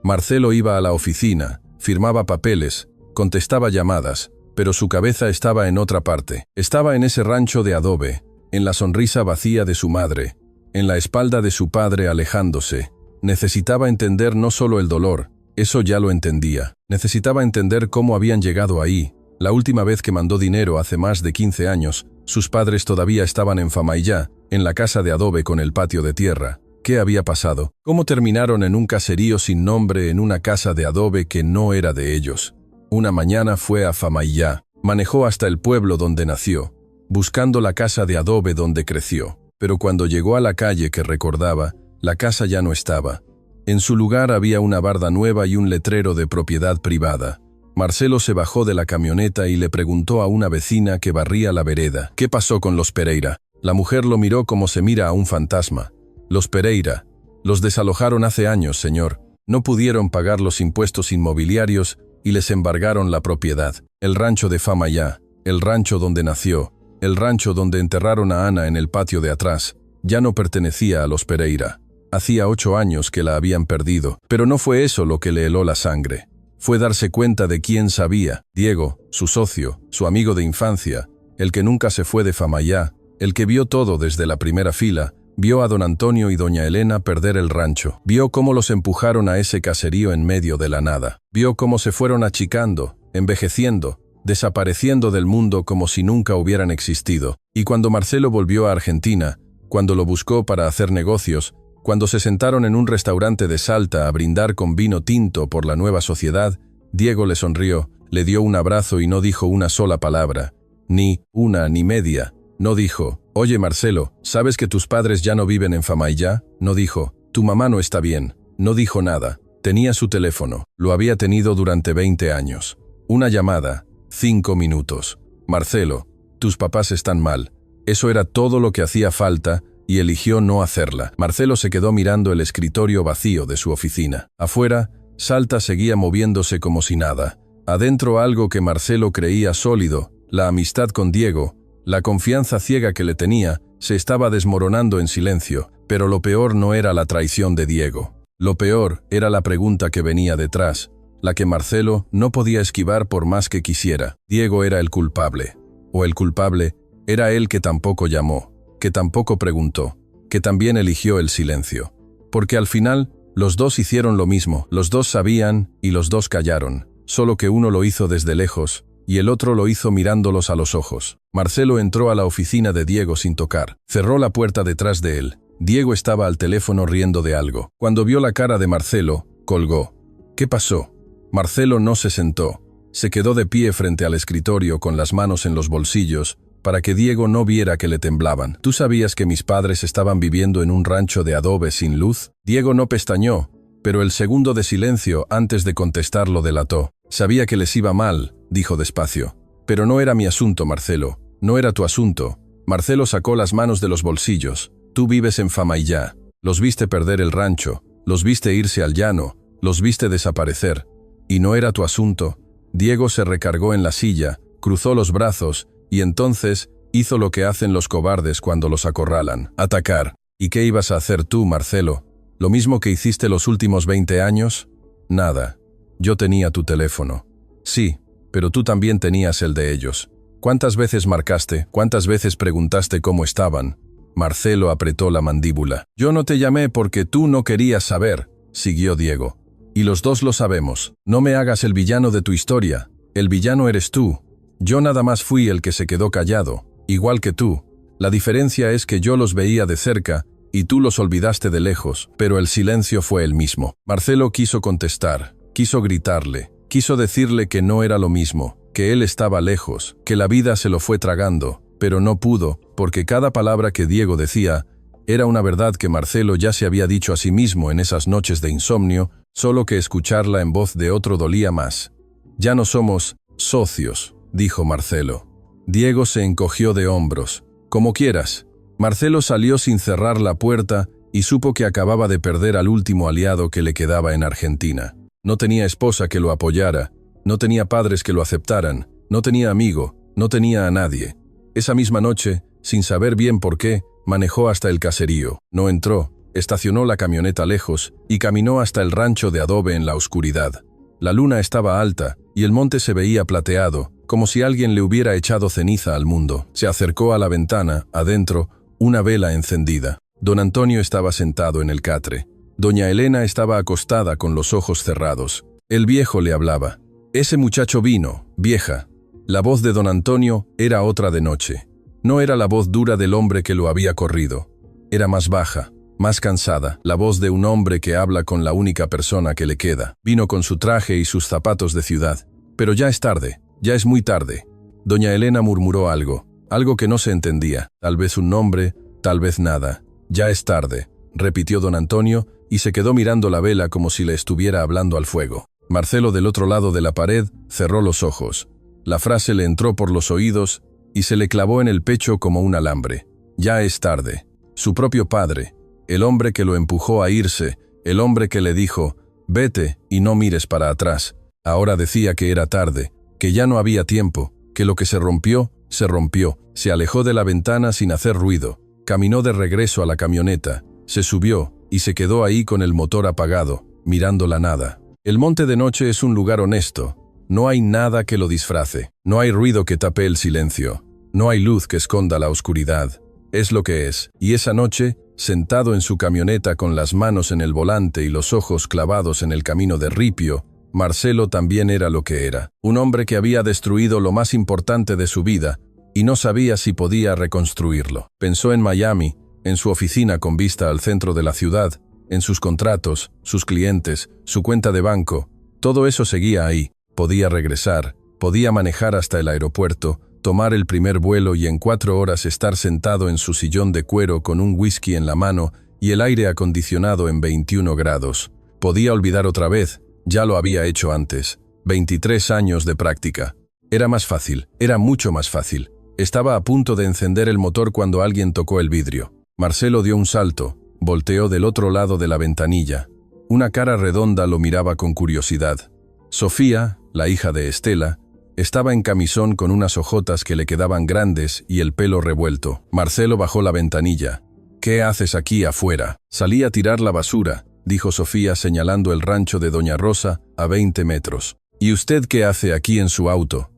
Marcelo iba a la oficina, firmaba papeles, contestaba llamadas, pero su cabeza estaba en otra parte. Estaba en ese rancho de adobe, en la sonrisa vacía de su madre, en la espalda de su padre alejándose. Necesitaba entender no solo el dolor, eso ya lo entendía. Necesitaba entender cómo habían llegado ahí. La última vez que mandó dinero hace más de 15 años, sus padres todavía estaban en Famaillá, en la casa de adobe con el patio de tierra. ¿Qué había pasado? ¿Cómo terminaron en un caserío sin nombre en una casa de adobe que no era de ellos? Una mañana fue a Famaillá, manejó hasta el pueblo donde nació, buscando la casa de adobe donde creció. Pero cuando llegó a la calle que recordaba, la casa ya no estaba. En su lugar había una barda nueva y un letrero de propiedad privada. Marcelo se bajó de la camioneta y le preguntó a una vecina que barría la vereda: «¿Qué pasó con los Pereira?». La mujer lo miró como se mira a un fantasma. «Los Pereira. Los desalojaron hace años, señor. No pudieron pagar los impuestos inmobiliarios y les embargaron la propiedad. El rancho de Famaillá, el rancho donde nació, el rancho donde enterraron a Ana en el patio de atrás, ya no pertenecía a los Pereira. Hacía 8 años que la habían perdido, pero no fue eso lo que le heló la sangre. Fue darse cuenta de quién sabía: Diego, su socio, su amigo de infancia, el que nunca se fue de Famaillá, el que vio todo desde la primera fila, vio a don Antonio y doña Elena perder el rancho, vio cómo los empujaron a ese caserío en medio de la nada, vio cómo se fueron achicando, envejeciendo, desapareciendo del mundo como si nunca hubieran existido. Y cuando Marcelo volvió a Argentina, cuando lo buscó para hacer negocios, Cuando se sentaron en un restaurante de Salta a brindar con vino tinto por la nueva sociedad, Diego le sonrió, le dio un abrazo y no dijo una sola palabra. Ni una ni media. No dijo, «Oye Marcelo, ¿sabes que tus padres ya no viven en Famaillá?» No dijo, «Tu mamá no está bien». No dijo nada. Tenía su teléfono. Lo había tenido durante 20 años. Una llamada. 5 minutos. «Marcelo, tus papás están mal». Eso era todo lo que hacía falta y eligió no hacerla. Marcelo se quedó mirando el escritorio vacío de su oficina. Afuera, Salta seguía moviéndose como si nada. Adentro algo que Marcelo creía sólido, la amistad con Diego, la confianza ciega que le tenía, se estaba desmoronando en silencio, pero lo peor no era la traición de Diego. Lo peor era la pregunta que venía detrás, la que Marcelo no podía esquivar por más que quisiera. Diego era el culpable. O el culpable era él que tampoco llamó, que tampoco preguntó, que también eligió el silencio. Porque al final, los dos hicieron lo mismo, los dos sabían y los dos callaron, solo que uno lo hizo desde lejos y el otro lo hizo mirándolos a los ojos. Marcelo entró a la oficina de Diego sin tocar, cerró la puerta detrás de él. Diego estaba al teléfono riendo de algo. Cuando vio la cara de Marcelo, colgó. ¿Qué pasó? Marcelo no se sentó. Se quedó de pie frente al escritorio con las manos en los bolsillos, para que Diego no viera que le temblaban. ¿Tú sabías que mis padres estaban viviendo en un rancho de adobe sin luz? Diego no pestañeó, pero el segundo de silencio antes de contestar lo delató. Sabía que les iba mal, dijo despacio. Pero no era mi asunto, Marcelo. No era tu asunto. Marcelo sacó las manos de los bolsillos. Tú vives en Famaillá. Los viste perder el rancho. Los viste irse al llano. Los viste desaparecer. Y no era tu asunto. Diego se recargó en la silla, cruzó los brazos, y entonces hizo lo que hacen los cobardes cuando los acorralan. Atacar. ¿Y qué ibas a hacer tú, Marcelo? ¿Lo mismo que hiciste los últimos 20 años? Nada. Yo tenía tu teléfono. Sí, pero tú también tenías el de ellos. ¿Cuántas veces marcaste? ¿Cuántas veces preguntaste cómo estaban? Marcelo apretó la mandíbula. Yo no te llamé porque tú no querías saber, siguió Diego. Y los dos lo sabemos. No me hagas el villano de tu historia. El villano eres tú. Yo nada más fui el que se quedó callado, igual que tú. La diferencia es que yo los veía de cerca y tú los olvidaste de lejos, pero el silencio fue el mismo. Marcelo quiso contestar, quiso gritarle, quiso decirle que no era lo mismo, que él estaba lejos, que la vida se lo fue tragando, pero no pudo, porque cada palabra que Diego decía era una verdad que Marcelo ya se había dicho a sí mismo en esas noches de insomnio, solo que escucharla en voz de otro dolía más. Ya no somos socios, dijo Marcelo. Diego se encogió de hombros. Como quieras. Marcelo salió sin cerrar la puerta y supo que acababa de perder al último aliado que le quedaba en Argentina. No tenía esposa que lo apoyara, no tenía padres que lo aceptaran, no tenía amigo, no tenía a nadie. Esa misma noche, sin saber bien por qué, manejó hasta el caserío. No entró, estacionó la camioneta lejos y caminó hasta el rancho de adobe en la oscuridad. La luna estaba alta y el monte se veía plateado, como si alguien le hubiera echado ceniza al mundo. Se acercó a la ventana, adentro, una vela encendida. Don Antonio estaba sentado en el catre. Doña Elena estaba acostada con los ojos cerrados. El viejo le hablaba. Ese muchacho vino, vieja. La voz de don Antonio era otra de noche. No era la voz dura del hombre que lo había corrido. Era más baja, más cansada, la voz de un hombre que habla con la única persona que le queda. Vino con su traje y sus zapatos de ciudad. Pero ya es tarde, ya es muy tarde. Doña Elena murmuró algo que no se entendía. Tal vez un nombre, tal vez nada. Ya es tarde, repitió don Antonio y se quedó mirando la vela como si le estuviera hablando al fuego. Marcelo del otro lado de la pared cerró los ojos. La frase le entró por los oídos y se le clavó en el pecho como un alambre. Ya es tarde. Su propio padre, el hombre que lo empujó a irse, el hombre que le dijo, vete y no mires para atrás. Ahora decía que era tarde, que ya no había tiempo, que lo que se rompió, se rompió. Se alejó de la ventana sin hacer ruido, caminó de regreso a la camioneta, se subió y se quedó ahí con el motor apagado, mirando la nada. El monte de noche es un lugar honesto. No hay nada que lo disfrace. No hay ruido que tape el silencio. No hay luz que esconda la oscuridad. Es lo que es. Y esa noche, sentado en su camioneta con las manos en el volante y los ojos clavados en el camino de ripio, Marcelo también era lo que era. Un hombre que había destruido lo más importante de su vida y no sabía si podía reconstruirlo. Pensó en Miami, en su oficina con vista al centro de la ciudad, en sus contratos, sus clientes, su cuenta de banco. Todo eso seguía ahí. Podía regresar, podía manejar hasta el aeropuerto, tomar el primer vuelo y en 4 horas estar sentado en su sillón de cuero con un whisky en la mano y el aire acondicionado en 21 grados. Podía olvidar otra vez, ya lo había hecho antes. 23 años de práctica. Era más fácil, era mucho más fácil. Estaba a punto de encender el motor cuando alguien tocó el vidrio. Marcelo dio un salto, volteó del otro lado de la ventanilla. Una cara redonda lo miraba con curiosidad. Sofía, la hija de Estela, estaba en camisón con unas ojotas que le quedaban grandes y el pelo revuelto. Marcelo bajó la ventanilla. «¿Qué haces aquí afuera?» «Salí a tirar la basura», dijo Sofía señalando el rancho de Doña Rosa a 20 metros. «¿Y usted qué hace aquí en su auto?»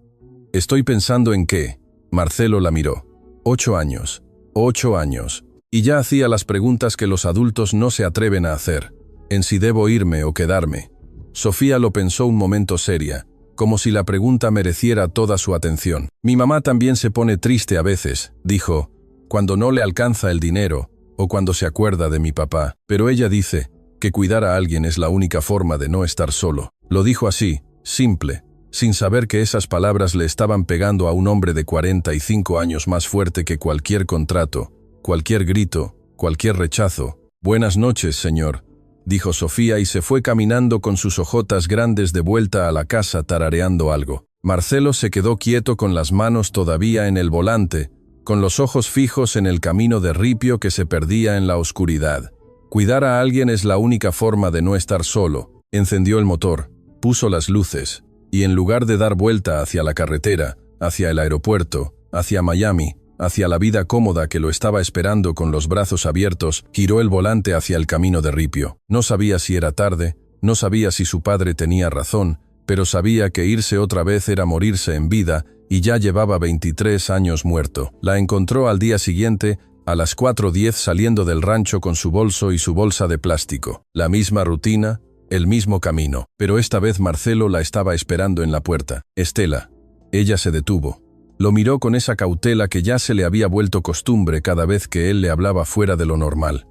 «Estoy pensando en qué». Marcelo la miró. 8 años. 8 años. Y ya hacía las preguntas que los adultos no se atreven a hacer. En si debo irme o quedarme. Sofía lo pensó un momento seria, como si la pregunta mereciera toda su atención. «Mi mamá también se pone triste a veces», dijo, «cuando no le alcanza el dinero, o cuando se acuerda de mi papá. Pero ella dice que cuidar a alguien es la única forma de no estar solo». Lo dijo así, simple, sin saber que esas palabras le estaban pegando a un hombre de 45 años más fuerte que cualquier contrato, cualquier grito, cualquier rechazo. «Buenas noches, señor», dijo Sofía y se fue caminando con sus ojotas grandes de vuelta a la casa tarareando algo. Marcelo se quedó quieto con las manos todavía en el volante, con los ojos fijos en el camino de ripio que se perdía en la oscuridad. Cuidar a alguien es la única forma de no estar solo. Encendió el motor, puso las luces, y en lugar de dar vuelta hacia la carretera, hacia el aeropuerto, hacia Miami, hacia la vida cómoda que lo estaba esperando con los brazos abiertos, giró el volante hacia el camino de ripio. No sabía si era tarde, no sabía si su padre tenía razón, pero sabía que irse otra vez era morirse en vida, y ya llevaba 23 años muerto. La encontró al día siguiente, a las 4:10 saliendo del rancho con su bolso y su bolsa de plástico. La misma rutina, el mismo camino, pero esta vez Marcelo la estaba esperando en la puerta. «Estela». Ella se detuvo. Lo miró con esa cautela que ya se le había vuelto costumbre cada vez que él le hablaba fuera de lo normal.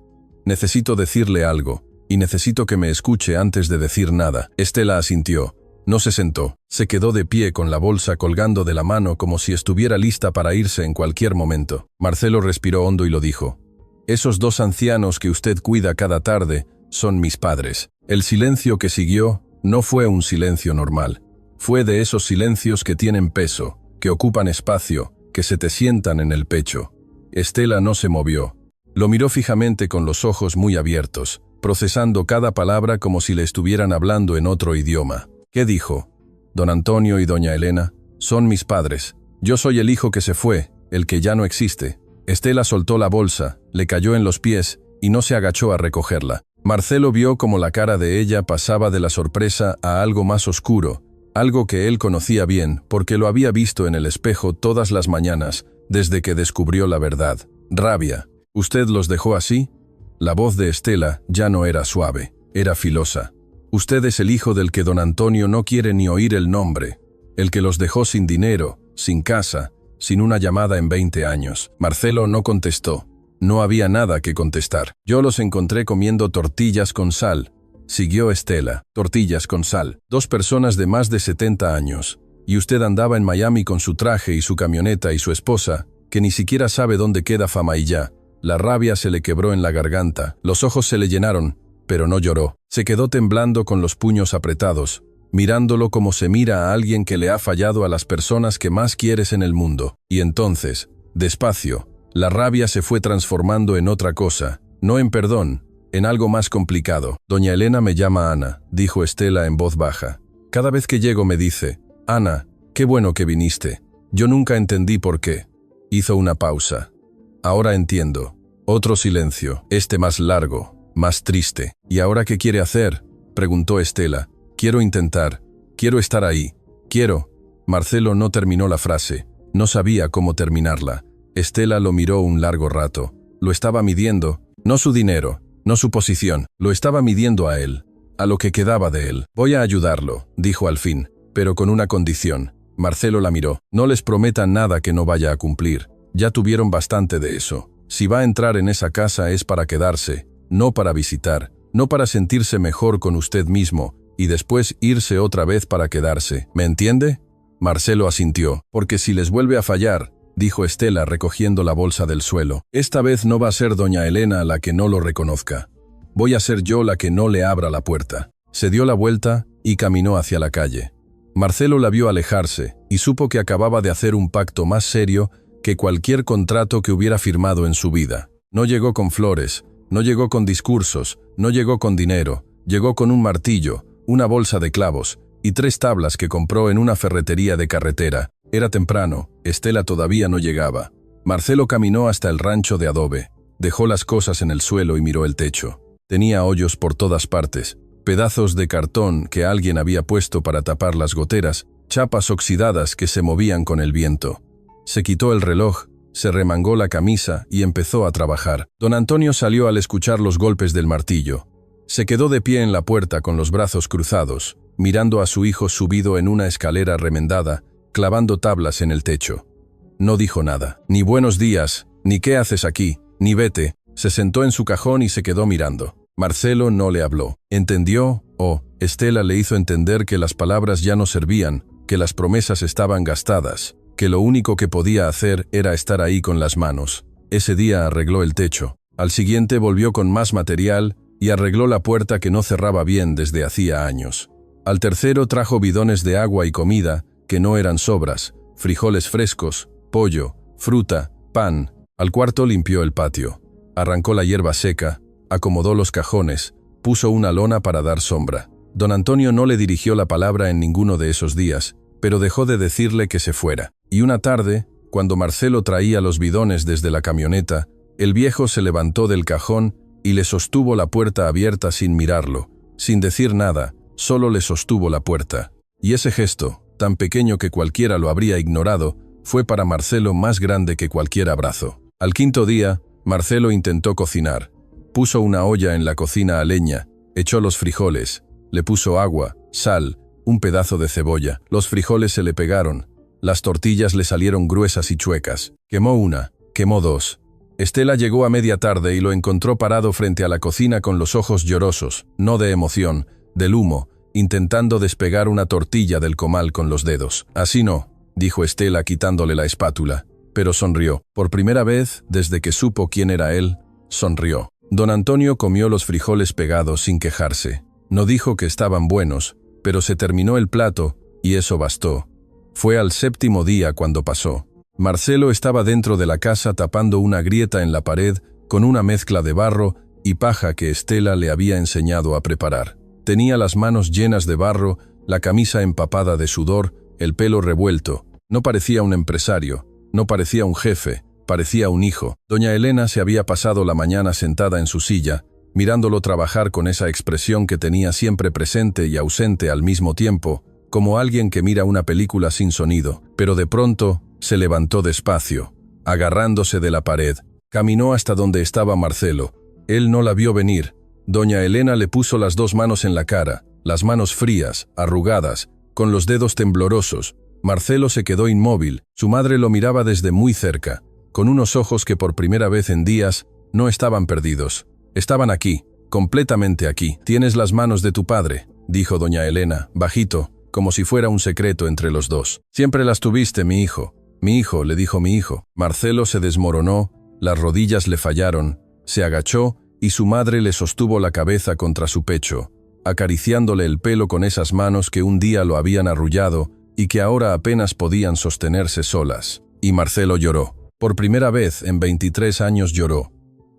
«Necesito decirle algo, y necesito que me escuche antes de decir nada». Estela asintió. No se sentó. Se quedó de pie con la bolsa colgando de la mano como si estuviera lista para irse en cualquier momento. Marcelo respiró hondo y lo dijo. «Esos 2 ancianos que usted cuida cada tarde son mis padres». El silencio que siguió no fue un silencio normal. Fue de esos silencios que tienen peso, que ocupan espacio, que se te sientan en el pecho. Estela no se movió. Lo miró fijamente con los ojos muy abiertos, procesando cada palabra como si le estuvieran hablando en otro idioma. ¿Qué dijo? «Don Antonio y doña Elena son mis padres. Yo soy el hijo que se fue, el que ya no existe». Estela soltó la bolsa, le cayó en los pies y no se agachó a recogerla. Marcelo vio como la cara de ella pasaba de la sorpresa a algo más oscuro, algo que él conocía bien porque lo había visto en el espejo todas las mañanas desde que descubrió la verdad. Rabia. «¿Usted los dejó así?» La voz de Estela ya no era suave, era filosa. «Usted es el hijo del que don Antonio no quiere ni oír el nombre, el que los dejó sin dinero, sin casa, sin una llamada en 20 años». Marcelo no contestó. No había nada que contestar. «Yo los encontré comiendo tortillas con sal», siguió Estela. «Tortillas con sal. 2 personas de más de 70 años. Y usted andaba en Miami con su traje y su camioneta y su esposa, que ni siquiera sabe dónde queda Famaillá». La rabia se le quebró en la garganta, los ojos se le llenaron, pero no lloró. Se quedó temblando con los puños apretados, mirándolo como se mira a alguien que le ha fallado a las personas que más quieres en el mundo. Y entonces, despacio, la rabia se fue transformando en otra cosa, no en perdón, en algo más complicado. «Doña Elena me llama Ana», dijo Estela en voz baja. «Cada vez que llego me dice, Ana, qué bueno que viniste. Yo nunca entendí por qué». Hizo una pausa. «Ahora entiendo». Otro silencio, este más largo, más triste. «¿Y ahora qué quiere hacer?», preguntó Estela. «Quiero intentar. Quiero estar ahí. Quiero». Marcelo no terminó la frase. No sabía cómo terminarla. Estela lo miró un largo rato. Lo estaba midiendo, no su dinero, no su posición. Lo estaba midiendo a él, a lo que quedaba de él. «Voy a ayudarlo», dijo al fin, pero con una condición. Marcelo la miró. «No les prometan nada que no vaya a cumplir. Ya tuvieron bastante de eso. Si va a entrar en esa casa es para quedarse, no para visitar, no para sentirse mejor con usted mismo y después irse otra vez para quedarse. ¿Me entiende? Marcelo asintió. Porque si les vuelve a fallar, dijo Estela recogiendo la bolsa del suelo, esta vez no va a ser doña Elena la que no lo reconozca. Voy a ser yo la que no le abra la puerta. Se dio la vuelta y caminó hacia la calle. Marcelo la vio alejarse y supo que acababa de hacer un pacto más serio que cualquier contrato que hubiera firmado en su vida. No llegó con flores, no llegó con discursos, no llegó con dinero, llegó con un martillo, una bolsa de clavos y 3 tablas que compró en una ferretería de carretera. Era temprano, Estela todavía no llegaba. Marcelo caminó hasta el rancho de adobe, dejó las cosas en el suelo y miró el techo. Tenía hoyos por todas partes, pedazos de cartón que alguien había puesto para tapar las goteras, chapas oxidadas que se movían con el viento. Se quitó el reloj, se remangó la camisa y empezó a trabajar. Don Antonio salió al escuchar los golpes del martillo. Se quedó de pie en la puerta con los brazos cruzados, mirando a su hijo subido en una escalera remendada, clavando tablas en el techo. No dijo nada, ni buenos días, ni qué haces aquí, ni vete. Se sentó en su cajón y se quedó mirando. Marcelo no le habló. Entendió, Estela le hizo entender que las palabras ya no servían, que las promesas estaban gastadas, que lo único que podía hacer era estar ahí con las manos. Ese día arregló el techo. Al siguiente volvió con más material y arregló la puerta que no cerraba bien desde hacía años. Al tercero trajo bidones de agua y comida, que no eran sobras, frijoles frescos, pollo, fruta, pan. Al cuarto limpió el patio. Arrancó la hierba seca, acomodó los cajones, puso una lona para dar sombra. Don Antonio no le dirigió la palabra en ninguno de esos días, pero dejó de decirle que se fuera. Y una tarde, cuando Marcelo traía los bidones desde la camioneta, el viejo se levantó del cajón y le sostuvo la puerta abierta sin mirarlo, sin decir nada, solo le sostuvo la puerta. Y ese gesto, tan pequeño que cualquiera lo habría ignorado, fue para Marcelo más grande que cualquier abrazo. Al quinto día, Marcelo intentó cocinar. Puso una olla en la cocina a leña, echó los frijoles, le puso agua, sal, un pedazo de cebolla. Los frijoles se le pegaron, las tortillas le salieron gruesas y chuecas. Quemó una, quemó 2. Estela llegó a media tarde y lo encontró parado frente a la cocina con los ojos llorosos, no de emoción, del humo, intentando despegar una tortilla del comal con los dedos. Así no, dijo Estela quitándole la espátula, pero sonrió. Por primera vez, desde que supo quién era él, sonrió. Don Antonio comió los frijoles pegados sin quejarse. No dijo que estaban buenos, pero se terminó el plato, y eso bastó. Fue al 7º día cuando pasó. Marcelo estaba dentro de la casa tapando una grieta en la pared con una mezcla de barro y paja que Estela le había enseñado a preparar. Tenía las manos llenas de barro, la camisa empapada de sudor, el pelo revuelto. No parecía un empresario, no parecía un jefe, parecía un hijo. Doña Elena se había pasado la mañana sentada en su silla, mirándolo trabajar con esa expresión que tenía siempre presente y ausente al mismo tiempo, como alguien que mira una película sin sonido. Pero de pronto, se levantó despacio, agarrándose de la pared. Caminó hasta donde estaba Marcelo. Él no la vio venir. Doña Elena le puso las 2 manos en la cara, las manos frías, arrugadas, con los dedos temblorosos. Marcelo se quedó inmóvil. Su madre lo miraba desde muy cerca, con unos ojos que por primera vez en días no estaban perdidos. Estaban aquí, completamente aquí. «Tienes las manos de tu padre», dijo doña Elena, bajito, como si fuera un secreto entre los dos. «Siempre las tuviste, mi hijo». «Mi hijo», le dijo mi hijo. Marcelo se desmoronó, las rodillas le fallaron, se agachó y su madre le sostuvo la cabeza contra su pecho, acariciándole el pelo con esas manos que un día lo habían arrullado y que ahora apenas podían sostenerse solas. Y Marcelo lloró. Por primera vez en 23 años lloró.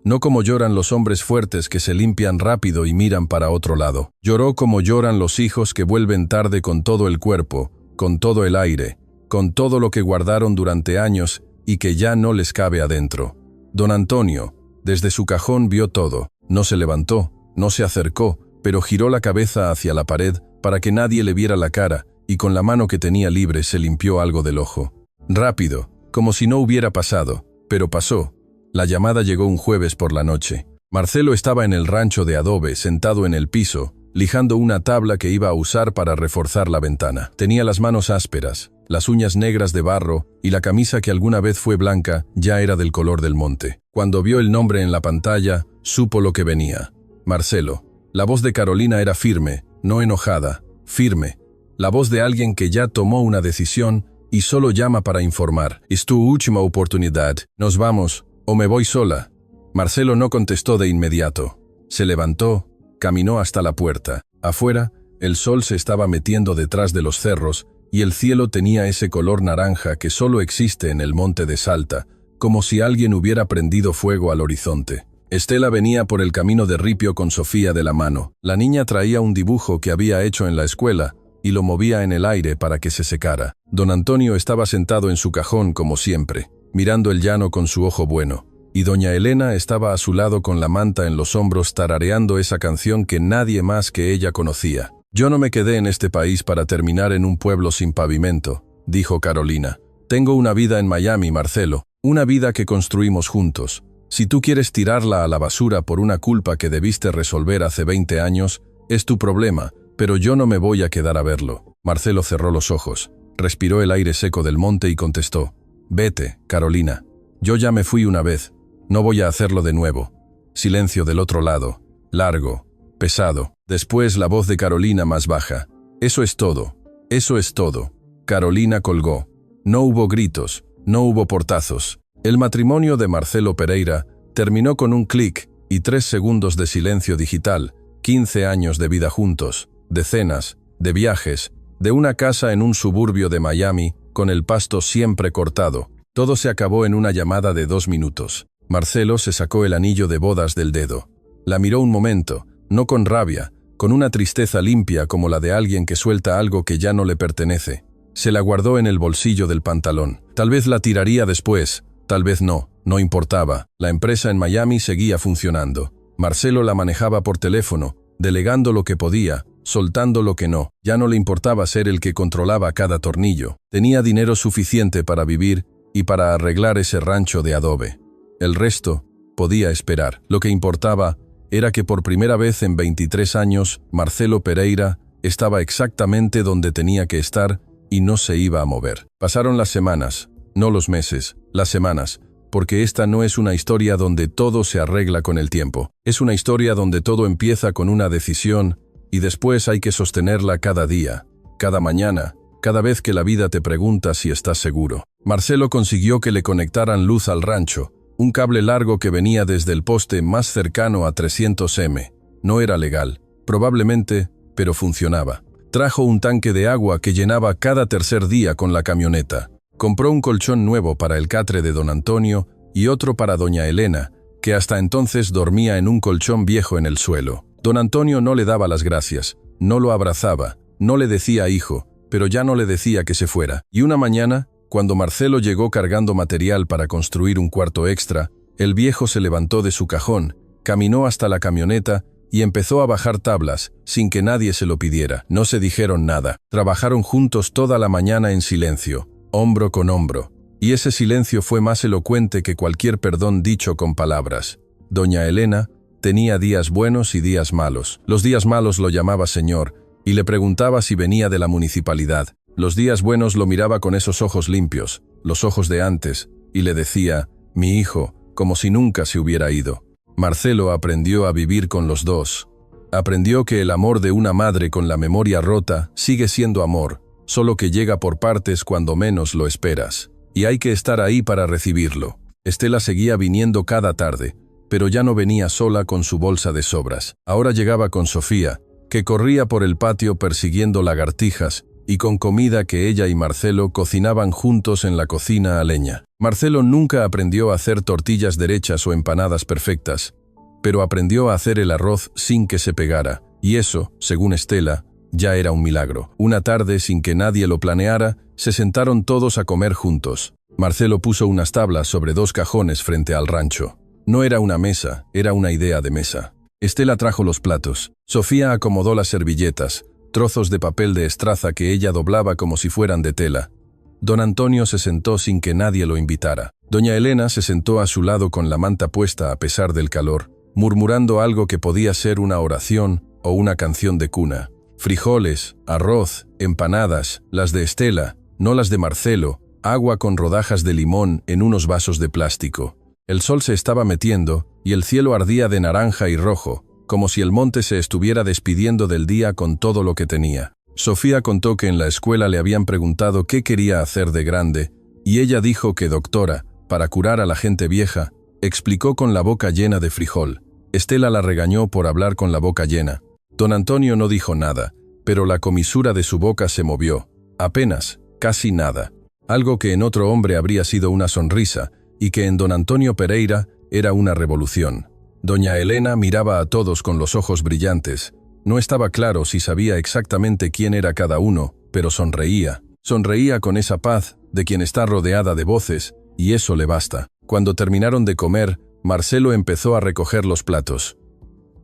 No como lloran los hombres fuertes que se limpian rápido y miran para otro lado. Lloró como lloran los hijos que vuelven tarde con todo el cuerpo, con todo el aire, con todo lo que guardaron durante años y que ya no les cabe adentro. Don Antonio, desde su cajón vio todo. No se levantó, no se acercó, pero giró la cabeza hacia la pared para que nadie le viera la cara y con la mano que tenía libre se limpió algo del ojo. Rápido, como si no hubiera pasado, pero pasó. La llamada llegó un jueves por la noche. Marcelo estaba en el rancho de adobe, sentado en el piso, lijando una tabla que iba a usar para reforzar la ventana. Tenía las manos ásperas, las uñas negras de barro y la camisa que alguna vez fue blanca ya era del color del monte. Cuando vio el nombre en la pantalla, supo lo que venía. Marcelo. La voz de Carolina era firme, no enojada, firme. La voz de alguien que ya tomó una decisión y solo llama para informar. Es tu última oportunidad. Nos vamos, o me voy sola. Marcelo no contestó de inmediato. Se levantó, caminó hasta la puerta. Afuera, el sol se estaba metiendo detrás de los cerros y el cielo tenía ese color naranja que solo existe en el monte de Salta, como si alguien hubiera prendido fuego al horizonte. Estela venía por el camino de ripio con Sofía de la mano. La niña traía un dibujo que había hecho en la escuela y lo movía en el aire para que se secara. Don Antonio estaba sentado en su cajón como siempre, mirando el llano con su ojo bueno, y doña Elena estaba a su lado con la manta en los hombros tarareando esa canción que nadie más que ella conocía. Yo no me quedé en este país para terminar en un pueblo sin pavimento, dijo Carolina. Tengo una vida en Miami, Marcelo, una vida que construimos juntos. Si tú quieres tirarla a la basura por una culpa que debiste resolver hace 20 años, es tu problema, pero yo no me voy a quedar a verlo. Marcelo cerró los ojos, respiró el aire seco del monte y contestó: Vete, Carolina. Yo ya me fui una vez, no voy a hacerlo de nuevo. Silencio del otro lado, largo, pesado. Después la voz de Carolina más baja. Eso es todo, eso es todo. Carolina colgó. No hubo gritos, no hubo portazos. El matrimonio de Marcelo Pereira terminó con un clic y 3 segundos de silencio digital, 15 años de vida juntos, de cenas, de viajes, de una casa en un suburbio de Miami, con el pasto siempre cortado. Todo se acabó en una llamada de 2 minutos. Marcelo se sacó el anillo de bodas del dedo. La miró un momento, no con rabia, con una tristeza limpia como la de alguien que suelta algo que ya no le pertenece. Se la guardó en el bolsillo del pantalón. Tal vez la tiraría después, tal vez no, no importaba. La empresa en Miami seguía funcionando. Marcelo la manejaba por teléfono, delegando lo que podía, soltando lo que no. Ya no le importaba ser el que controlaba cada tornillo. Tenía dinero suficiente para vivir y para arreglar ese rancho de adobe. El resto podía esperar. Lo que importaba era que por primera vez en 23 años, Marcelo Pereira estaba exactamente donde tenía que estar y no se iba a mover. Pasaron las semanas, no los meses, las semanas, porque esta no es una historia donde todo se arregla con el tiempo. Es una historia donde todo empieza con una decisión y después hay que sostenerla cada día, cada mañana, cada vez que la vida te pregunta si estás seguro. Marcelo consiguió que le conectaran luz al rancho, un cable largo que venía desde el poste más cercano a 300m. No era legal, probablemente, pero funcionaba. Trajo un tanque de agua que llenaba cada tercer día con la camioneta. Compró un colchón nuevo para el catre de don Antonio y otro para doña Elena, que hasta entonces dormía en un colchón viejo en el suelo. Don Antonio no le daba las gracias, no lo abrazaba, no le decía hijo, pero ya no le decía que se fuera. Y una mañana, cuando Marcelo llegó cargando material para construir un cuarto extra, el viejo se levantó de su cajón, caminó hasta la camioneta y empezó a bajar tablas, sin que nadie se lo pidiera. No se dijeron nada. Trabajaron juntos toda la mañana en silencio, hombro con hombro. Y ese silencio fue más elocuente que cualquier perdón dicho con palabras. Doña Elena tenía días buenos y días malos. Los días malos lo llamaba señor y le preguntaba si venía de la municipalidad. Los días buenos lo miraba con esos ojos limpios, los ojos de antes, y le decía, mi hijo, como si nunca se hubiera ido. Marcelo aprendió a vivir con los dos. Aprendió que el amor de una madre con la memoria rota sigue siendo amor, solo que llega por partes cuando menos lo esperas. Y hay que estar ahí para recibirlo. Estela seguía viniendo cada tarde, pero ya no venía sola con su bolsa de sobras. Ahora llegaba con Sofía, que corría por el patio persiguiendo lagartijas, y con comida que ella y Marcelo cocinaban juntos en la cocina a leña. Marcelo nunca aprendió a hacer tortillas derechas o empanadas perfectas, pero aprendió a hacer el arroz sin que se pegara, y eso, según Estela, ya era un milagro. Una tarde, sin que nadie lo planeara, se sentaron todos a comer juntos. Marcelo puso unas tablas sobre 2 cajones frente al rancho. No era una mesa, era una idea de mesa. Estela trajo los platos. Sofía acomodó las servilletas, trozos de papel de estraza que ella doblaba como si fueran de tela. Don Antonio se sentó sin que nadie lo invitara. Doña Elena se sentó a su lado con la manta puesta a pesar del calor, murmurando algo que podía ser una oración o una canción de cuna. Frijoles, arroz, empanadas, las de Estela, no las de Marcelo, agua con rodajas de limón en unos vasos de plástico. El sol se estaba metiendo y el cielo ardía de naranja y rojo, como si el monte se estuviera despidiendo del día con todo lo que tenía. Sofía contó que en la escuela le habían preguntado qué quería hacer de grande, y ella dijo que doctora, para curar a la gente vieja. Explicó con la boca llena de frijol. Estela la regañó por hablar con la boca llena. Don Antonio no dijo nada, pero la comisura de su boca se movió. Apenas, casi nada. Algo que en otro hombre habría sido una sonrisa, y que en don Antonio Pereira era una revolución. Doña Elena miraba a todos con los ojos brillantes. No estaba claro si sabía exactamente quién era cada uno, pero sonreía. Sonreía con esa paz de quien está rodeada de voces, y eso le basta. Cuando terminaron de comer, Marcelo empezó a recoger los platos.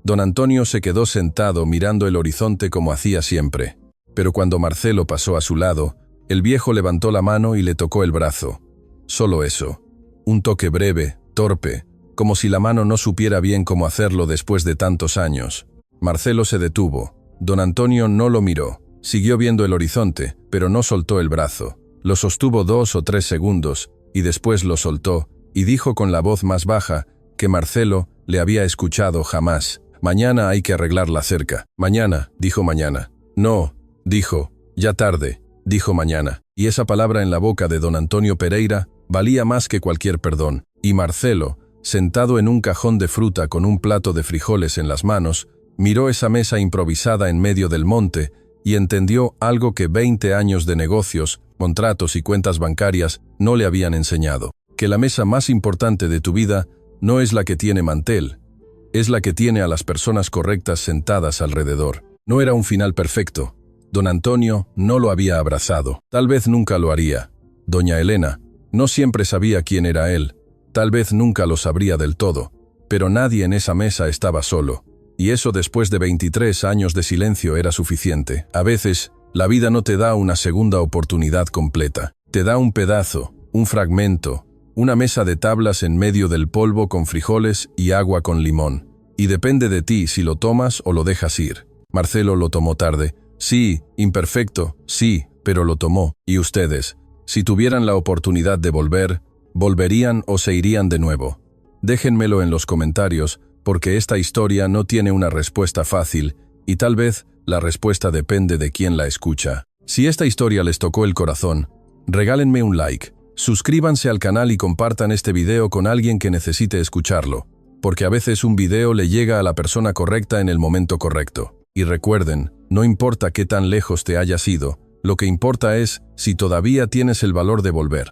Don Antonio se quedó sentado mirando el horizonte como hacía siempre. Pero cuando Marcelo pasó a su lado, el viejo levantó la mano y le tocó el brazo. Solo eso. Un toque breve, torpe, como si la mano no supiera bien cómo hacerlo después de tantos años. Marcelo se detuvo. Don Antonio no lo miró. Siguió viendo el horizonte, pero no soltó el brazo. Lo sostuvo 2 o 3 segundos, y después lo soltó, y dijo con la voz más baja que Marcelo le había escuchado jamás. Mañana hay que arreglar la cerca. Mañana, dijo mañana. No, dijo, ya tarde, dijo mañana. Y esa palabra en la boca de don Antonio Pereira valía más que cualquier perdón. Y Marcelo, sentado en un cajón de fruta con un plato de frijoles en las manos, miró esa mesa improvisada en medio del monte y entendió algo que 20 años de negocios, contratos y cuentas bancarias no le habían enseñado. Que la mesa más importante de tu vida no es la que tiene mantel, es la que tiene a las personas correctas sentadas alrededor. No era un final perfecto. Don Antonio no lo había abrazado. Tal vez nunca lo haría. Doña Elena no siempre sabía quién era él. Tal vez nunca lo sabría del todo. Pero nadie en esa mesa estaba solo. Y eso después de 23 años de silencio era suficiente. A veces, la vida no te da una segunda oportunidad completa. Te da un pedazo, un fragmento, una mesa de tablas en medio del polvo con frijoles y agua con limón. Y depende de ti si lo tomas o lo dejas ir. Marcelo lo tomó tarde. Sí, imperfecto, sí, pero lo tomó. ¿Y ustedes? Si tuvieran la oportunidad de volver, ¿volverían o se irían de nuevo? Déjenmelo en los comentarios, porque esta historia no tiene una respuesta fácil, y tal vez la respuesta depende de quién la escucha. Si esta historia les tocó el corazón, regálenme un like, suscríbanse al canal y compartan este video con alguien que necesite escucharlo, porque a veces un video le llega a la persona correcta en el momento correcto. Y recuerden, no importa qué tan lejos te hayas ido, lo que importa es si todavía tienes el valor de volver.